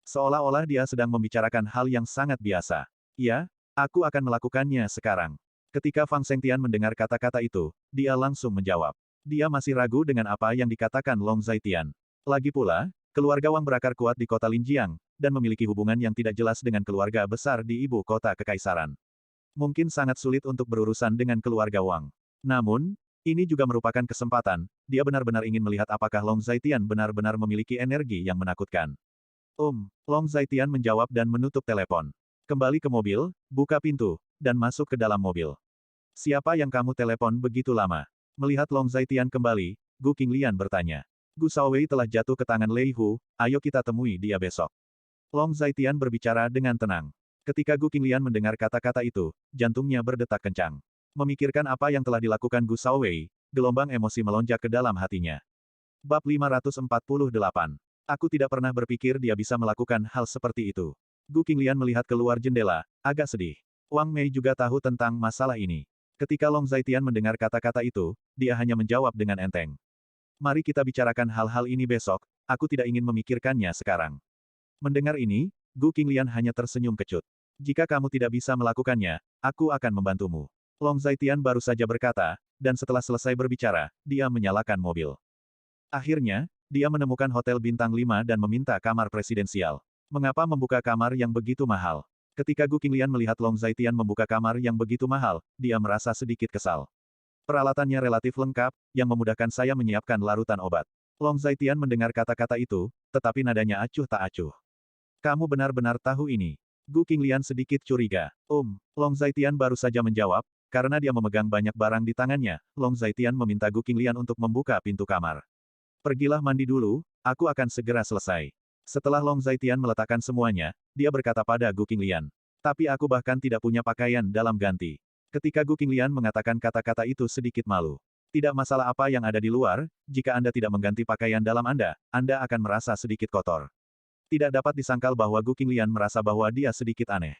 Seolah-olah dia sedang membicarakan hal yang sangat biasa. Ya, aku akan melakukannya sekarang. Ketika Fang Sengtian mendengar kata-kata itu, dia langsung menjawab. Dia masih ragu dengan apa yang dikatakan Long Zaitian. Lagi pula, keluarga Wang berakar kuat di kota Linjiang, dan memiliki hubungan yang tidak jelas dengan keluarga besar di ibu kota kekaisaran. Mungkin sangat sulit untuk berurusan dengan keluarga Wang. Namun, ini juga merupakan kesempatan, dia benar-benar ingin melihat apakah Long Zaitian benar-benar memiliki energi yang menakutkan. Long Zaitian menjawab dan menutup telepon. Kembali ke mobil, buka pintu, dan masuk ke dalam mobil. Siapa yang kamu telepon begitu lama? Melihat Long Zaitian kembali, Gu Qinglian bertanya. Gu Shaowei telah jatuh ke tangan Lei Hu, ayo kita temui dia besok. Long Zaitian berbicara dengan tenang. Ketika Gu Qinglian mendengar kata-kata itu, jantungnya berdetak kencang. Memikirkan apa yang telah dilakukan Gu Shaowei, gelombang emosi melonjak ke dalam hatinya. Bab 548. Aku tidak pernah berpikir dia bisa melakukan hal seperti itu. Gu Qinglian melihat keluar jendela, agak sedih. Wang Mei juga tahu tentang masalah ini. Ketika Long Zaitian mendengar kata-kata itu, dia hanya menjawab dengan enteng. Mari kita bicarakan hal-hal ini besok, aku tidak ingin memikirkannya sekarang. Mendengar ini, Gu Qinglian hanya tersenyum kecut. Jika kamu tidak bisa melakukannya, aku akan membantumu. Long Zaitian baru saja berkata, dan setelah selesai berbicara, dia menyalakan mobil. Akhirnya, dia menemukan hotel bintang 5 dan meminta kamar presidensial. Mengapa membuka kamar yang begitu mahal? Ketika Gu Qinglian melihat Long Zaitian membuka kamar yang begitu mahal, dia merasa sedikit kesal. Peralatannya relatif lengkap, yang memudahkan saya menyiapkan larutan obat. Long Zaitian mendengar kata-kata itu, tetapi nadanya acuh tak acuh. Kamu benar-benar tahu ini. Gu Qinglian sedikit curiga. Long Zaitian baru saja menjawab, karena dia memegang banyak barang di tangannya, Long Zaitian meminta Gu Qinglian untuk membuka pintu kamar. Pergilah mandi dulu, aku akan segera selesai. Setelah Long Zaitian meletakkan semuanya, dia berkata pada Gu Qinglian. Tapi aku bahkan tidak punya pakaian dalam ganti. Ketika Gu Qinglian mengatakan kata-kata itu sedikit malu. Tidak masalah apa yang ada di luar, jika Anda tidak mengganti pakaian dalam Anda akan merasa sedikit kotor. Tidak dapat disangkal bahwa Gu Qinglian merasa bahwa dia sedikit aneh.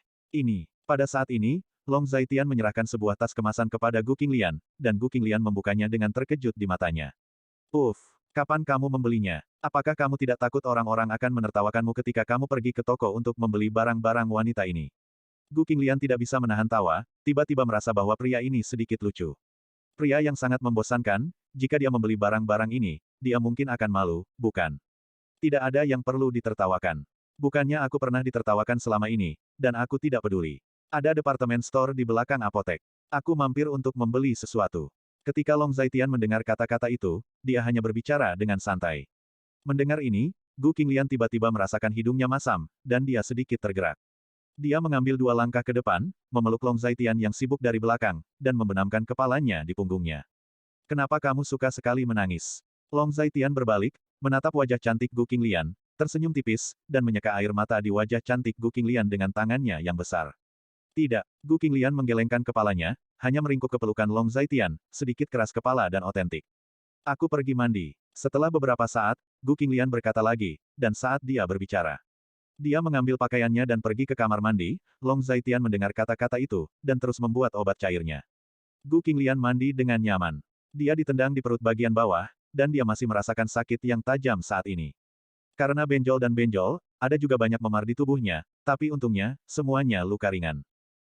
Pada saat ini, Long Zaitian menyerahkan sebuah tas kemasan kepada Gu Qinglian, dan Gu Qinglian membukanya dengan terkejut di matanya. Kapan kamu membelinya? Apakah kamu tidak takut orang-orang akan menertawakanmu ketika kamu pergi ke toko untuk membeli barang-barang wanita ini? Gu Qinglian tidak bisa menahan tawa, tiba-tiba merasa bahwa pria ini sedikit lucu. Pria yang sangat membosankan, jika dia membeli barang-barang ini, dia mungkin akan malu, bukan? Tidak ada yang perlu ditertawakan. Bukannya aku pernah ditertawakan selama ini, dan aku tidak peduli. Ada departemen store di belakang apotek. Aku mampir untuk membeli sesuatu. Ketika Long Zaitian mendengar kata-kata itu, dia hanya berbicara dengan santai. Mendengar ini, Gu Qinglian tiba-tiba merasakan hidungnya masam, dan dia sedikit tergerak. Dia mengambil 2 langkah ke depan, memeluk Long Zaitian yang sibuk dari belakang, dan membenamkan kepalanya di punggungnya. Kenapa kamu suka sekali menangis? Long Zaitian berbalik, menatap wajah cantik Gu Qinglian, tersenyum tipis, dan menyeka air mata di wajah cantik Gu Qinglian dengan tangannya yang besar. Tidak, Gu Qinglian menggelengkan kepalanya, hanya meringkuk ke pelukan Long Zaitian, sedikit keras kepala dan otentik. Aku pergi mandi. Setelah beberapa saat, Gu Qinglian berkata lagi, dan saat dia berbicara. Dia mengambil pakaiannya dan pergi ke kamar mandi, Long Zaitian mendengar kata-kata itu, dan terus membuat obat cairnya. Gu Qinglian mandi dengan nyaman. Dia ditendang di perut bagian bawah, dan dia masih merasakan sakit yang tajam saat ini. Karena benjol dan benjol, ada juga banyak memar di tubuhnya, tapi untungnya, semuanya luka ringan.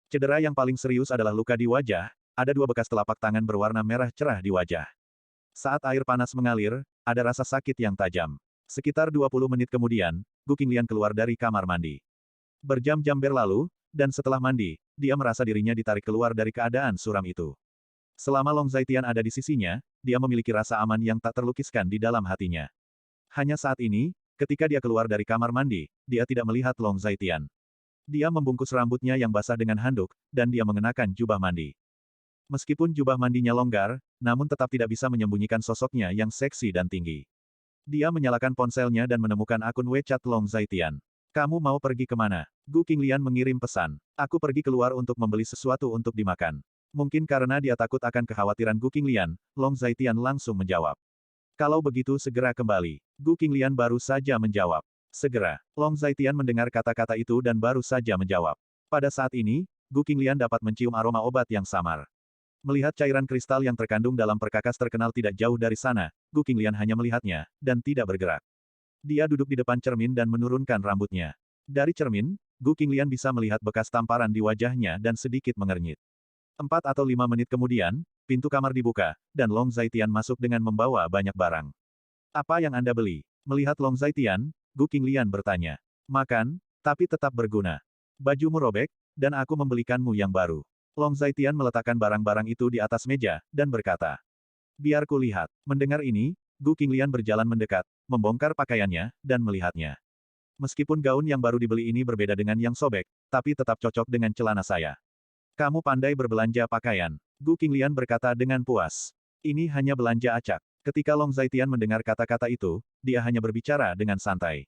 Cedera yang paling serius adalah luka di wajah, ada 2 bekas telapak tangan berwarna merah cerah di wajah. Saat air panas mengalir, ada rasa sakit yang tajam. Sekitar 20 menit kemudian, Gu Qinglian keluar dari kamar mandi. Berjam-jam berlalu, dan setelah mandi, dia merasa dirinya ditarik keluar dari keadaan suram itu. Selama Long Zaitian ada di sisinya, dia memiliki rasa aman yang tak terlukiskan di dalam hatinya. Hanya saat ini, ketika dia keluar dari kamar mandi, dia tidak melihat Long Zaitian. Dia membungkus rambutnya yang basah dengan handuk, dan dia mengenakan jubah mandi. Meskipun jubah mandinya longgar, namun tetap tidak bisa menyembunyikan sosoknya yang seksi dan tinggi. Dia menyalakan ponselnya dan menemukan akun WeChat Long Zaitian. Kamu mau pergi kemana? Gu Qinglian mengirim pesan. Aku pergi keluar untuk membeli sesuatu untuk dimakan. Mungkin karena dia takut akan kekhawatiran Gu Qinglian, Long Zaitian langsung menjawab. Kalau begitu segera kembali. Gu Qinglian baru saja menjawab. Segera. Long Zaitian mendengar kata-kata itu dan baru saja menjawab. Pada saat ini, Gu Qinglian dapat mencium aroma obat yang samar. Melihat cairan kristal yang terkandung dalam perkakas terkenal tidak jauh dari sana, Gu Qinglian hanya melihatnya, dan tidak bergerak. Dia duduk di depan cermin dan menurunkan rambutnya. Dari cermin, Gu Qinglian bisa melihat bekas tamparan di wajahnya dan sedikit mengernyit. 4 atau 5 menit kemudian, pintu kamar dibuka, dan Long Zaitian masuk dengan membawa banyak barang. Apa yang Anda beli? Melihat Long Zaitian, Gu Qinglian bertanya. Makan, tapi tetap berguna. Bajumu robek, dan aku membelikanmu yang baru. Long Zaitian meletakkan barang-barang itu di atas meja, dan berkata. Biar kulihat. Mendengar ini, Gu Qinglian berjalan mendekat, membongkar pakaiannya, dan melihatnya. Meskipun gaun yang baru dibeli ini berbeda dengan yang sobek, tapi tetap cocok dengan celana saya. Kamu pandai berbelanja pakaian. Gu Qinglian berkata dengan puas. Ini hanya belanja acak. Ketika Long Zaitian mendengar kata-kata itu, dia hanya berbicara dengan santai.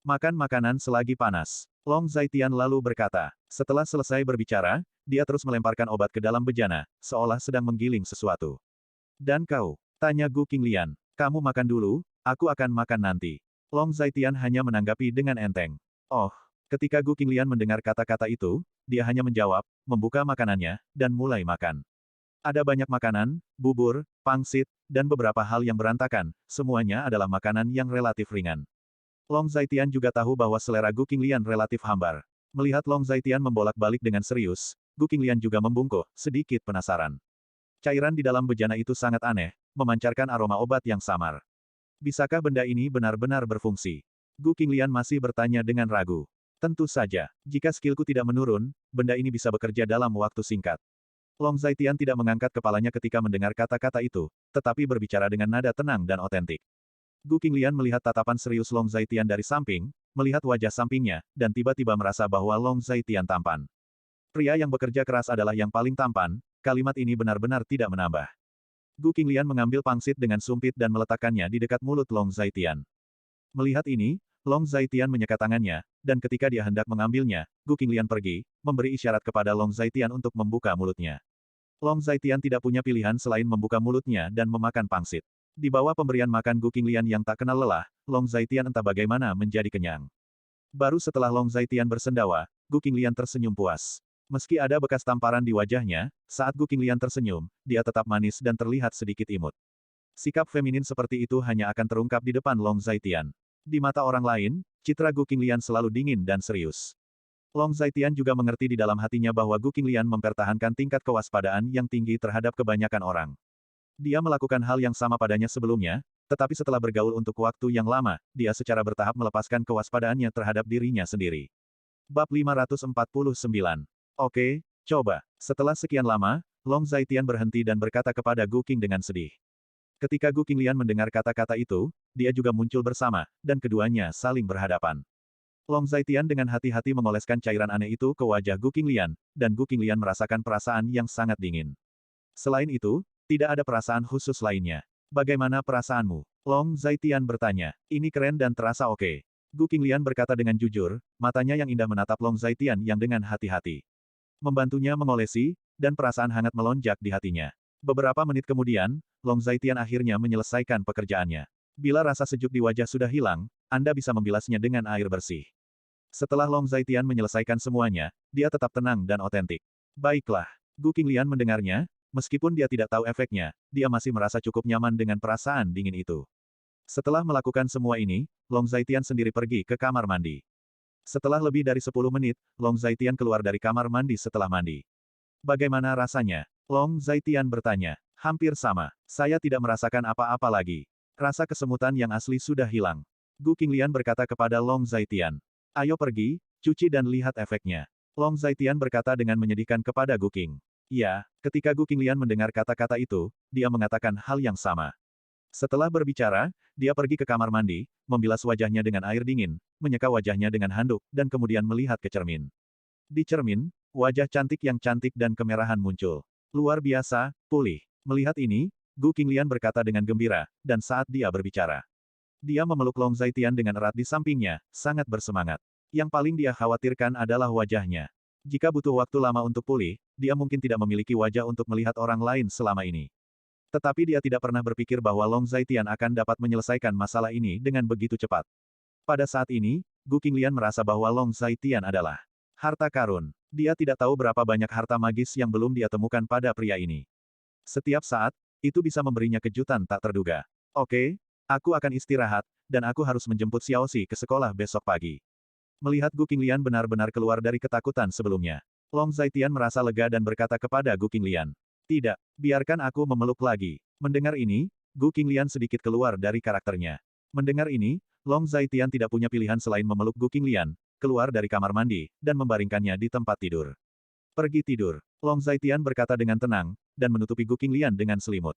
Makan makanan selagi panas. Long Zaitian lalu berkata. Setelah selesai berbicara, dia terus melemparkan obat ke dalam bejana, seolah sedang menggiling sesuatu. Dan kau? Tanya Gu Qinglian. Kamu makan dulu, aku akan makan nanti. Long Zaitian hanya menanggapi dengan enteng. Oh. Ketika Gu Qinglian mendengar kata-kata itu, dia hanya menjawab, membuka makanannya, dan mulai makan. Ada banyak makanan, bubur, pangsit, dan beberapa hal yang berantakan, semuanya adalah makanan yang relatif ringan. Long Zaitian juga tahu bahwa selera Gu Qinglian relatif hambar. Melihat Long Zaitian membolak-balik dengan serius, Gu Qinglian juga membungkuk, sedikit penasaran. Cairan di dalam bejana itu sangat aneh, memancarkan aroma obat yang samar. Bisakah benda ini benar-benar berfungsi? Gu Qinglian masih bertanya dengan ragu. Tentu saja, jika skillku tidak menurun, benda ini bisa bekerja dalam waktu singkat. Long Zaitian tidak mengangkat kepalanya ketika mendengar kata-kata itu, tetapi berbicara dengan nada tenang dan otentik. Gu Qinglian melihat tatapan serius Long Zaitian dari samping, melihat wajah sampingnya, dan tiba-tiba merasa bahwa Long Zaitian tampan. Pria yang bekerja keras adalah yang paling tampan, kalimat ini benar-benar tidak menambah. Gu Qinglian mengambil pangsit dengan sumpit dan meletakkannya di dekat mulut Long Zaitian. Melihat ini, Long Zaitian menyekat tangannya, dan ketika dia hendak mengambilnya, Gu Qinglian pergi, memberi isyarat kepada Long Zaitian untuk membuka mulutnya. Long Zaitian tidak punya pilihan selain membuka mulutnya dan memakan pangsit. Di bawah pemberian makan Gu Qinglian yang tak kenal lelah, Long Zaitian entah bagaimana menjadi kenyang. Baru setelah Long Zaitian bersendawa, Gu Qinglian tersenyum puas. Meski ada bekas tamparan di wajahnya, saat Gu Qinglian tersenyum, dia tetap manis dan terlihat sedikit imut. Sikap feminin seperti itu hanya akan terungkap di depan Long Zaitian. Di mata orang lain, citra Gu Qinglian selalu dingin dan serius. Long Zaitian juga mengerti di dalam hatinya bahwa Gu Qinglian mempertahankan tingkat kewaspadaan yang tinggi terhadap kebanyakan orang. Dia melakukan hal yang sama padanya sebelumnya, tetapi setelah bergaul untuk waktu yang lama, dia secara bertahap melepaskan kewaspadaannya terhadap dirinya sendiri. Bab 549. Oke, coba. Setelah sekian lama, Long Zaitian berhenti dan berkata kepada Gu Qing dengan sedih. Ketika Gu Qinglian mendengar kata-kata itu, dia juga muncul bersama, dan keduanya saling berhadapan. Long Zaitian dengan hati-hati mengoleskan cairan aneh itu ke wajah Gu Qinglian, dan Gu Qinglian merasakan perasaan yang sangat dingin. Selain itu, tidak ada perasaan khusus lainnya. Bagaimana perasaanmu? Long Zaitian bertanya. Ini keren dan terasa oke. Gu Qinglian berkata dengan jujur, matanya yang indah menatap Long Zaitian yang dengan hati-hati. Membantunya mengolesi, dan perasaan hangat melonjak di hatinya. Beberapa menit kemudian, Long Zaitian akhirnya menyelesaikan pekerjaannya. Bila rasa sejuk di wajah sudah hilang, Anda bisa membilasnya dengan air bersih. Setelah Long Zaitian menyelesaikan semuanya, dia tetap tenang dan otentik. Baiklah. Gu Qinglian mendengarnya, meskipun dia tidak tahu efeknya, dia masih merasa cukup nyaman dengan perasaan dingin itu. Setelah melakukan semua ini, Long Zaitian sendiri pergi ke kamar mandi. Setelah lebih dari 10 menit, Long Zaitian keluar dari kamar mandi setelah mandi. Bagaimana rasanya? Long Zaitian bertanya. Hampir sama. Saya tidak merasakan apa-apa lagi. Rasa kesemutan yang asli sudah hilang. Gu Qinglian berkata kepada Long Zaitian. Ayo pergi, cuci dan lihat efeknya. Long Zaitian berkata dengan menyedihkan kepada Gu Qing. Ya, ketika Gu Qinglian mendengar kata-kata itu, dia mengatakan hal yang sama. Setelah berbicara, dia pergi ke kamar mandi, membilas wajahnya dengan air dingin, menyeka wajahnya dengan handuk, dan kemudian melihat ke cermin. Di cermin, wajah cantik yang cantik dan kemerahan muncul. Luar biasa, pulih. Melihat ini, Gu Qinglian berkata dengan gembira, dan saat dia berbicara. Dia memeluk Long Zaitian dengan erat di sampingnya, sangat bersemangat. Yang paling dia khawatirkan adalah wajahnya. Jika butuh waktu lama untuk pulih, dia mungkin tidak memiliki wajah untuk melihat orang lain selama ini. Tetapi dia tidak pernah berpikir bahwa Long Zaitian akan dapat menyelesaikan masalah ini dengan begitu cepat. Pada saat ini, Gu Qinglian merasa bahwa Long Zaitian adalah harta karun. Dia tidak tahu berapa banyak harta magis yang belum dia temukan pada pria ini. Setiap saat, itu bisa memberinya kejutan tak terduga. Oke, aku akan istirahat, dan aku harus menjemput Xiaoxi ke sekolah besok pagi. Melihat Gu Qinglian benar-benar keluar dari ketakutan sebelumnya. Long Zaitian merasa lega dan berkata kepada Gu Qinglian. Tidak, biarkan aku memeluk lagi. Mendengar ini, Gu Qinglian sedikit keluar dari karakternya. Mendengar ini, Long Zaitian tidak punya pilihan selain memeluk Gu Qinglian, keluar dari kamar mandi, dan membaringkannya di tempat tidur. Pergi tidur. Long Zaitian berkata dengan tenang, dan menutupi Gu Qinglian dengan selimut.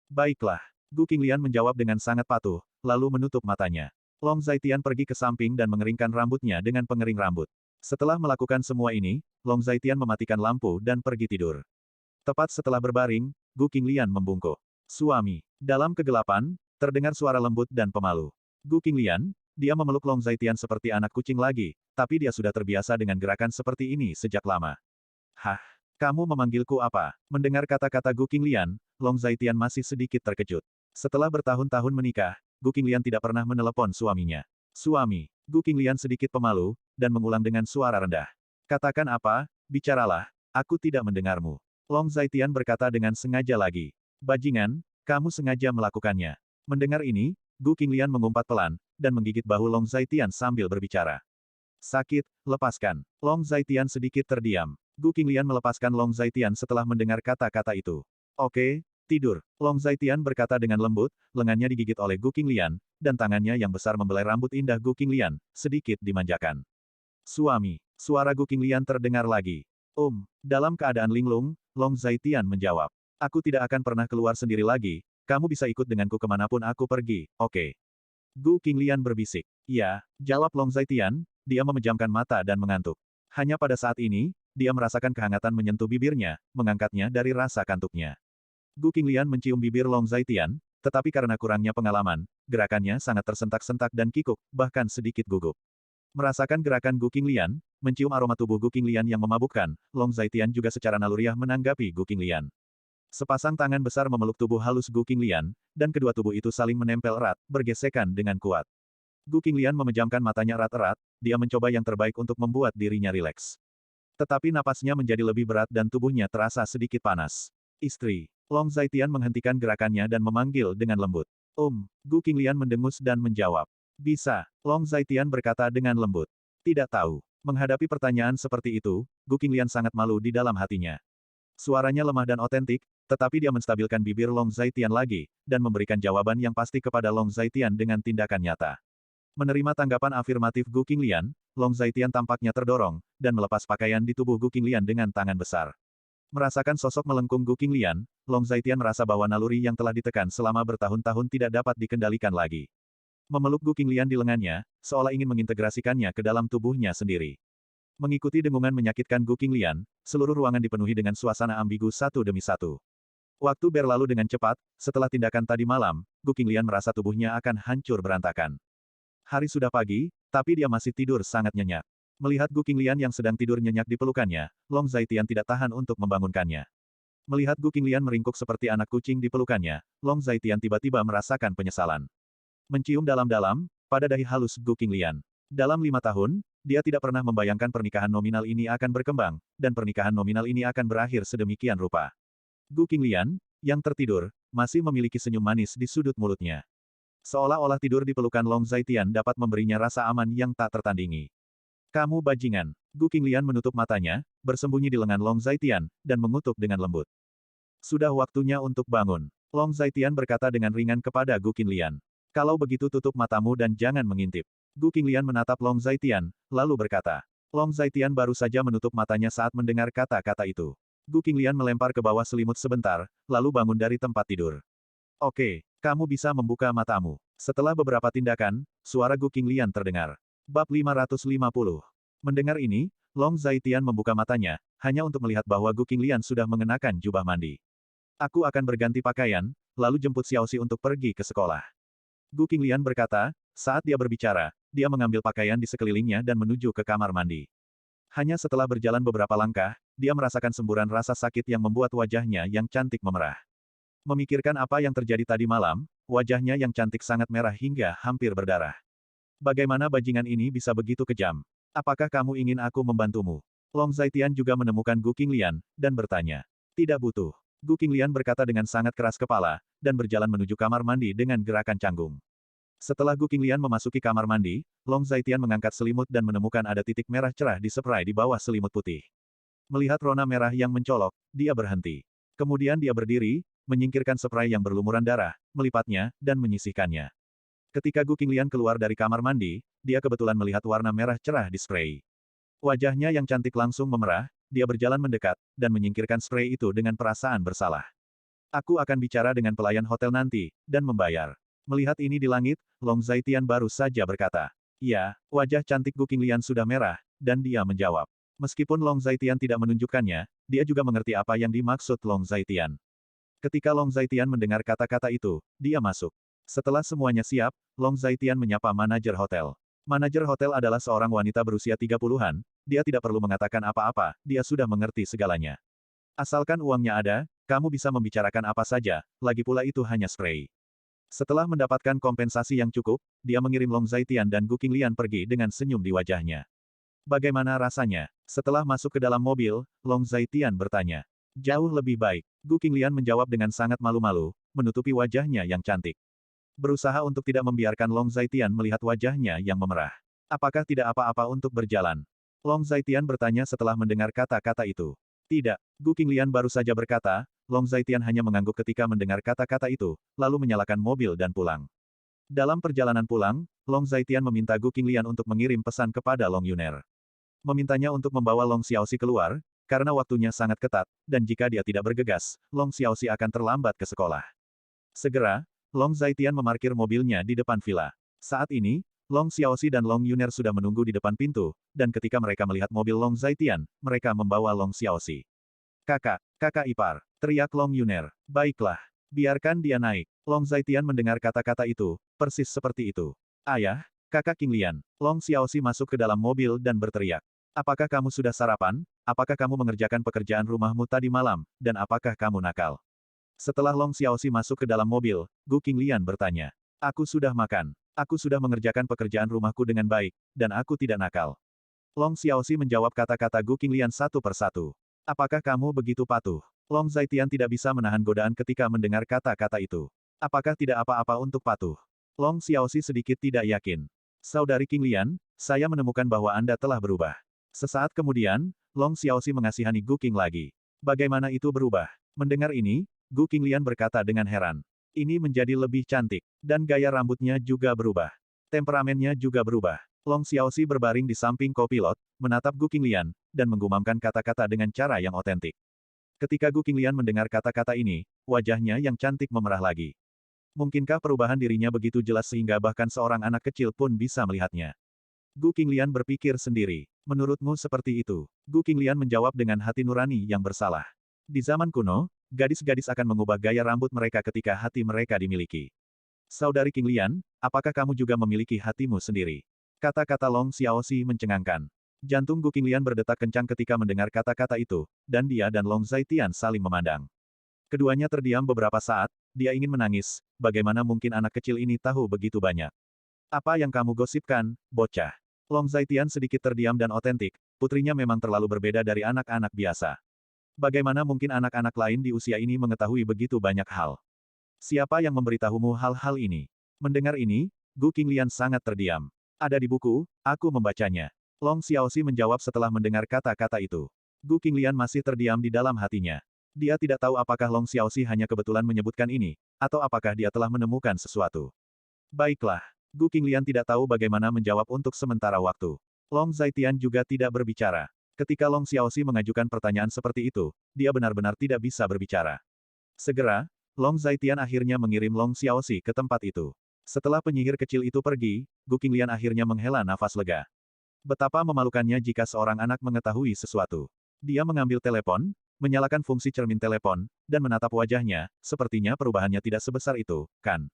Baiklah. Gu Qinglian menjawab dengan sangat patuh, lalu menutup matanya. Long Zaitian pergi ke samping dan mengeringkan rambutnya dengan pengering rambut. Setelah melakukan semua ini, Long Zaitian mematikan lampu dan pergi tidur. Tepat setelah berbaring, Gu Qinglian membungkuk. Suami. Dalam kegelapan, terdengar suara lembut dan pemalu. Gu Qinglian, Dia memeluk Long Zaitian seperti anak kucing lagi, tapi dia sudah terbiasa dengan gerakan seperti ini sejak lama. Hah? Kamu memanggilku apa? Mendengar kata-kata Gu Qinglian, Long Zaitian masih sedikit terkejut. Setelah bertahun-tahun menikah, Gu Qinglian tidak pernah menelepon suaminya. Suami, Gu Qinglian sedikit pemalu, dan mengulang dengan suara rendah. Katakan apa, bicaralah, aku tidak mendengarmu. Long Zaitian berkata dengan sengaja lagi. Bajingan, kamu sengaja melakukannya. Mendengar ini, Gu Qinglian mengumpat pelan, dan menggigit bahu Long Zaitian sambil berbicara. Sakit, lepaskan. Long Zaitian sedikit terdiam. Gu Qinglian melepaskan Long Zaitian setelah mendengar kata-kata itu. Oke, tidur. Long Zaitian berkata dengan lembut, lengannya digigit oleh Gu Qinglian, dan tangannya yang besar membelai rambut indah Gu Qinglian, sedikit dimanjakan. Suami, suara Gu Qinglian terdengar lagi. Dalam keadaan linglung, Long Zaitian menjawab. Aku tidak akan pernah keluar sendiri lagi, kamu bisa ikut denganku kemanapun aku pergi, oke? Gu Qinglian berbisik. Ya, jawab Long Zaitian, dia memejamkan mata dan mengantuk. Hanya pada saat ini, dia merasakan kehangatan menyentuh bibirnya, mengangkatnya dari rasa kantuknya. Gu Qinglian mencium bibir Long Zaitian, tetapi karena kurangnya pengalaman, gerakannya sangat tersentak-sentak dan kikuk, bahkan sedikit gugup. Merasakan gerakan Gu Qinglian, mencium aroma tubuh Gu Qinglian yang memabukkan, Long Zaitian juga secara naluriah menanggapi Gu Qinglian. Sepasang tangan besar memeluk tubuh halus Gu Qinglian, dan kedua tubuh itu saling menempel erat, bergesekan dengan kuat. Gu Qinglian memejamkan matanya erat-erat, dia mencoba yang terbaik untuk membuat dirinya rileks. Tetapi napasnya menjadi lebih berat dan tubuhnya terasa sedikit panas. Istri. Long Zaitian menghentikan gerakannya dan memanggil dengan lembut. Gu Qinglian mendengus dan menjawab. Bisa. Long Zaitian berkata dengan lembut. Tidak tahu. Menghadapi pertanyaan seperti itu, Gu Qinglian sangat malu di dalam hatinya. Suaranya lemah dan otentik, tetapi dia menstabilkan bibir Long Zaitian lagi, dan memberikan jawaban yang pasti kepada Long Zaitian dengan tindakan nyata. Menerima tanggapan afirmatif Gu Qinglian, Long Zaitian tampaknya terdorong, dan melepas pakaian di tubuh Gu Qinglian dengan tangan besar. Merasakan sosok melengkung Gu Qinglian, Long Zaitian merasa bahwa naluri yang telah ditekan selama bertahun-tahun tidak dapat dikendalikan lagi. Memeluk Gu Qinglian di lengannya, seolah ingin mengintegrasikannya ke dalam tubuhnya sendiri. Mengikuti dengungan menyakitkan Gu Qinglian, seluruh ruangan dipenuhi dengan suasana ambigu satu demi satu. Waktu berlalu dengan cepat, setelah tindakan tadi malam, Gu Qinglian merasa tubuhnya akan hancur berantakan. Hari sudah pagi, tapi dia masih tidur sangat nyenyak. Melihat Gu Qinglian yang sedang tidur nyenyak di pelukannya, Long Zaitian tidak tahan untuk membangunkannya. Melihat Gu Qinglian meringkuk seperti anak kucing di pelukannya, Long Zaitian tiba-tiba merasakan penyesalan. Mencium dalam-dalam, pada dahi halus Gu Qinglian. Dalam 5 tahun, dia tidak pernah membayangkan pernikahan nominal ini akan berkembang, dan pernikahan nominal ini akan berakhir sedemikian rupa. Gu Qinglian, yang tertidur, masih memiliki senyum manis di sudut mulutnya. Seolah-olah tidur di pelukan Long Zaitian dapat memberinya rasa aman yang tak tertandingi. Kamu bajingan. Gu Qinglian menutup matanya, bersembunyi di lengan Long Zaitian, dan mengutuk dengan lembut. Sudah waktunya untuk bangun. Long Zaitian berkata dengan ringan kepada Gu Qinglian. Kalau begitu tutup matamu dan jangan mengintip. Gu Qinglian menatap Long Zaitian, lalu berkata. Long Zaitian baru saja menutup matanya saat mendengar kata-kata itu. Gu Qinglian melempar ke bawah selimut sebentar, lalu bangun dari tempat tidur. Oke, kamu bisa membuka matamu. Setelah beberapa tindakan, suara Gu Qinglian terdengar. Bab 550. Mendengar ini, Long Zaitian membuka matanya, hanya untuk melihat bahwa Gu Qinglian sudah mengenakan jubah mandi. Aku akan berganti pakaian, lalu jemput Xiaoxi untuk pergi ke sekolah. Gu Qinglian berkata, saat dia berbicara, dia mengambil pakaian di sekelilingnya dan menuju ke kamar mandi. Hanya setelah berjalan beberapa langkah, dia merasakan semburan rasa sakit yang membuat wajahnya yang cantik memerah. Memikirkan apa yang terjadi tadi malam, wajahnya yang cantik sangat merah hingga hampir berdarah. Bagaimana bajingan ini bisa begitu kejam? Apakah kamu ingin aku membantumu? Long Zaitian juga menemukan Gu Qinglian, dan bertanya. Tidak butuh. Gu Qinglian berkata dengan sangat keras kepala, dan berjalan menuju kamar mandi dengan gerakan canggung. Setelah Gu Qinglian memasuki kamar mandi, Long Zaitian mengangkat selimut dan menemukan ada titik merah cerah di spray di bawah selimut putih. Melihat rona merah yang mencolok, dia berhenti. Kemudian dia berdiri, menyingkirkan spray yang berlumuran darah, melipatnya, dan menyisihkannya. Ketika Gu Qinglian keluar dari kamar mandi, dia kebetulan melihat warna merah cerah di spray. Wajahnya yang cantik langsung memerah, dia berjalan mendekat, dan menyingkirkan spray itu dengan perasaan bersalah. Aku akan bicara dengan pelayan hotel nanti, dan membayar. Melihat ini di langit, Long Zaitian baru saja berkata. Ya, wajah cantik Gu Qinglian sudah merah, dan dia menjawab. Meskipun Long Zaitian tidak menunjukkannya, dia juga mengerti apa yang dimaksud Long Zaitian. Ketika Long Zaitian mendengar kata-kata itu, dia masuk. Setelah semuanya siap, Long Zaitian menyapa manajer hotel. Manajer hotel adalah seorang wanita berusia 30-an, dia tidak perlu mengatakan apa-apa, dia sudah mengerti segalanya. Asalkan uangnya ada, kamu bisa membicarakan apa saja, lagi pula itu hanya spray. Setelah mendapatkan kompensasi yang cukup, dia mengirim Long Zaitian dan Gu Qinglian pergi dengan senyum di wajahnya. Bagaimana rasanya? Setelah masuk ke dalam mobil, Long Zaitian bertanya. Jauh lebih baik. Gu Qinglian menjawab dengan sangat malu-malu, menutupi wajahnya yang cantik. Berusaha untuk tidak membiarkan Long Zaitian melihat wajahnya yang memerah. Apakah tidak apa-apa untuk berjalan? Long Zaitian bertanya setelah mendengar kata-kata itu. Tidak, Gu Qinglian baru saja berkata, Long Zaitian hanya mengangguk ketika mendengar kata-kata itu, lalu menyalakan mobil dan pulang. Dalam perjalanan pulang, Long Zaitian meminta Gu Qinglian untuk mengirim pesan kepada Long Yuner. Memintanya untuk membawa Long Xiaoxi keluar, karena waktunya sangat ketat, dan jika dia tidak bergegas, Long Xiaoxi akan terlambat ke sekolah. Segera, Long Zaitian memarkir mobilnya di depan villa. Saat ini, Long Xiaoxi dan Long Yuner sudah menunggu di depan pintu, dan ketika mereka melihat mobil Long Zaitian, mereka membawa Long Xiaoxi. Kakak ipar, teriak Long Yuner. Baiklah, biarkan dia naik. Long Zaitian mendengar kata-kata itu, persis seperti itu. Ayah, Kakak Qinglian. Long Xiaoxi masuk ke dalam mobil dan berteriak. Apakah kamu sudah sarapan? Apakah kamu mengerjakan pekerjaan rumahmu tadi malam, dan apakah kamu nakal? Setelah Long Xiaoxi masuk ke dalam mobil, Gu Qinglian bertanya. Aku sudah makan. Aku sudah mengerjakan pekerjaan rumahku dengan baik, dan aku tidak nakal. Long Xiaoxi menjawab kata-kata Gu Qinglian satu persatu. Apakah kamu begitu patuh? Long Zaitian tidak bisa menahan godaan ketika mendengar kata-kata itu. Apakah tidak apa-apa untuk patuh? Long Xiaoxi sedikit tidak yakin. Saudari Qinglian, saya menemukan bahwa Anda telah berubah. Sesaat kemudian, Long Xiaoxi mengasihani Gu Qing lagi. Bagaimana itu berubah? Mendengar ini, Gu Qinglian berkata dengan heran. Ini menjadi lebih cantik, dan gaya rambutnya juga berubah. Temperamennya juga berubah. Long Xiaoxi berbaring di samping kopilot, menatap Gu Qinglian, dan menggumamkan kata-kata dengan cara yang otentik. Ketika Gu Qinglian mendengar kata-kata ini, wajahnya yang cantik memerah lagi. Mungkinkah perubahan dirinya begitu jelas sehingga bahkan seorang anak kecil pun bisa melihatnya? Gu Qinglian berpikir sendiri. Menurutmu seperti itu? Gu Qinglian menjawab dengan hati nurani yang bersalah. Di zaman kuno, gadis-gadis akan mengubah gaya rambut mereka ketika hati mereka dimiliki. Saudari Qinglian, apakah kamu juga memiliki hatimu sendiri? Kata-kata Long Xiaoxi mencengangkan. Jantung Gu Qinglian berdetak kencang ketika mendengar kata-kata itu, dan dia dan Long Zaitian saling memandang. Keduanya terdiam beberapa saat, dia ingin menangis, bagaimana mungkin anak kecil ini tahu begitu banyak. Apa yang kamu gosipkan, bocah? Long Zaitian sedikit terdiam dan otentik, putrinya memang terlalu berbeda dari anak-anak biasa. Bagaimana mungkin anak-anak lain di usia ini mengetahui begitu banyak hal? Siapa yang memberitahumu hal-hal ini? Mendengar ini, Gu Qinglian sangat terdiam. Ada di buku, aku membacanya. Long Xiaoxi menjawab setelah mendengar kata-kata itu. Gu Qinglian masih terdiam di dalam hatinya. Dia tidak tahu apakah Long Xiaoxi hanya kebetulan menyebutkan ini, atau apakah dia telah menemukan sesuatu. Baiklah, Gu Qinglian tidak tahu bagaimana menjawab untuk sementara waktu. Long Zaitian juga tidak berbicara. Ketika Long Xiaoxi mengajukan pertanyaan seperti itu, dia benar-benar tidak bisa berbicara. Segera, Long Zaitian akhirnya mengirim Long Xiaoxi ke tempat itu. Setelah penyihir kecil itu pergi, Gu Qinglian akhirnya menghela nafas lega. Betapa memalukannya jika seorang anak mengetahui sesuatu. Dia mengambil telepon, menyalakan fungsi cermin telepon, dan menatap wajahnya, sepertinya perubahannya tidak sebesar itu, kan?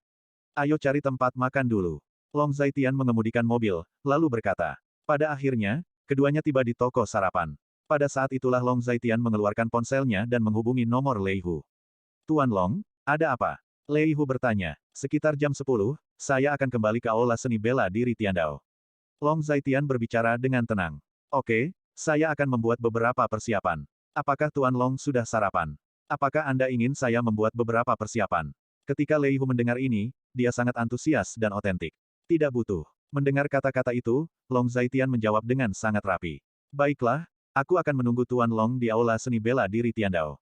Ayo cari tempat makan dulu. Long Zaitian mengemudikan mobil, lalu berkata. Pada akhirnya, keduanya tiba di toko sarapan. Pada saat itulah Long Zaitian mengeluarkan ponselnya dan menghubungi nomor Lei Hu. Tuan Long, ada apa? Lei Hu bertanya. Sekitar jam 10, saya akan kembali ke Aula Seni Bela Diri Tiandao. Long Zaitian berbicara dengan tenang. Oke, saya akan membuat beberapa persiapan. Apakah Tuan Long sudah sarapan? Apakah Anda ingin saya membuat beberapa persiapan? Ketika Lei Hu mendengar ini, dia sangat antusias dan otentik. Tidak butuh. Mendengar kata-kata itu, Long Zaitian menjawab dengan sangat rapi. Baiklah, aku akan menunggu Tuan Long di Aula Seni Bela Diri Tiandao.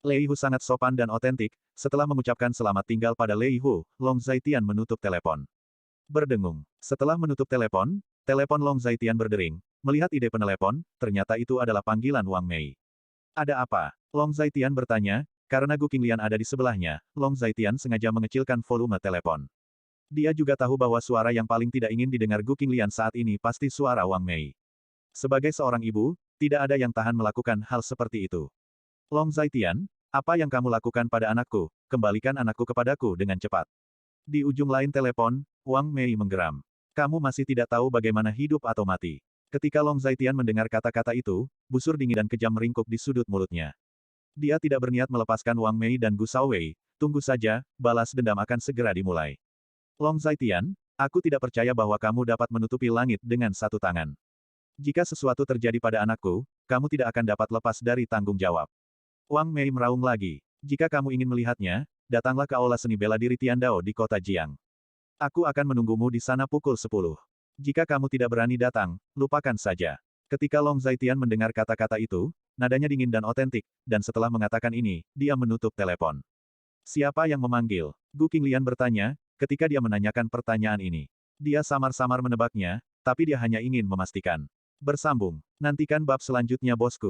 Lei Hu sangat sopan dan otentik, setelah mengucapkan selamat tinggal pada Lei Hu, Long Zaitian menutup telepon. Berdengung. Setelah menutup telepon, telepon Long Zaitian berdering. Melihat ide penelepon, ternyata itu adalah panggilan Wang Mei. Ada apa? Long Zaitian bertanya, karena Gu Qinglian ada di sebelahnya, Long Zaitian sengaja mengecilkan volume telepon. Dia juga tahu bahwa suara yang paling tidak ingin didengar Gu Qinglian saat ini pasti suara Wang Mei. Sebagai seorang ibu, tidak ada yang tahan melakukan hal seperti itu. Long Zaitian, apa yang kamu lakukan pada anakku? Kembalikan anakku kepadaku dengan cepat. Di ujung lain telepon, Wang Mei menggeram. Kamu masih tidak tahu bagaimana hidup atau mati. Ketika Long Zaitian mendengar kata-kata itu, busur dingin dan kejam meringkuk di sudut mulutnya. Dia tidak berniat melepaskan Wang Mei dan Gu Shaowei, tunggu saja, balas dendam akan segera dimulai. Long Zaitian, aku tidak percaya bahwa kamu dapat menutupi langit dengan satu tangan. Jika sesuatu terjadi pada anakku, kamu tidak akan dapat lepas dari tanggung jawab. Wang Mei meraung lagi. Jika kamu ingin melihatnya, datanglah ke aula seni bela diri Tiandao di kota Jiang. Aku akan menunggumu di sana pukul 10. Jika kamu tidak berani datang, lupakan saja. Ketika Long Zaitian mendengar kata-kata itu, nadanya dingin dan otentik, dan setelah mengatakan ini, dia menutup telepon. Siapa yang memanggil? Gu Qinglian bertanya, ketika dia menanyakan pertanyaan ini. Dia samar-samar menebaknya, tapi dia hanya ingin memastikan. Bersambung. Nantikan bab selanjutnya bosku.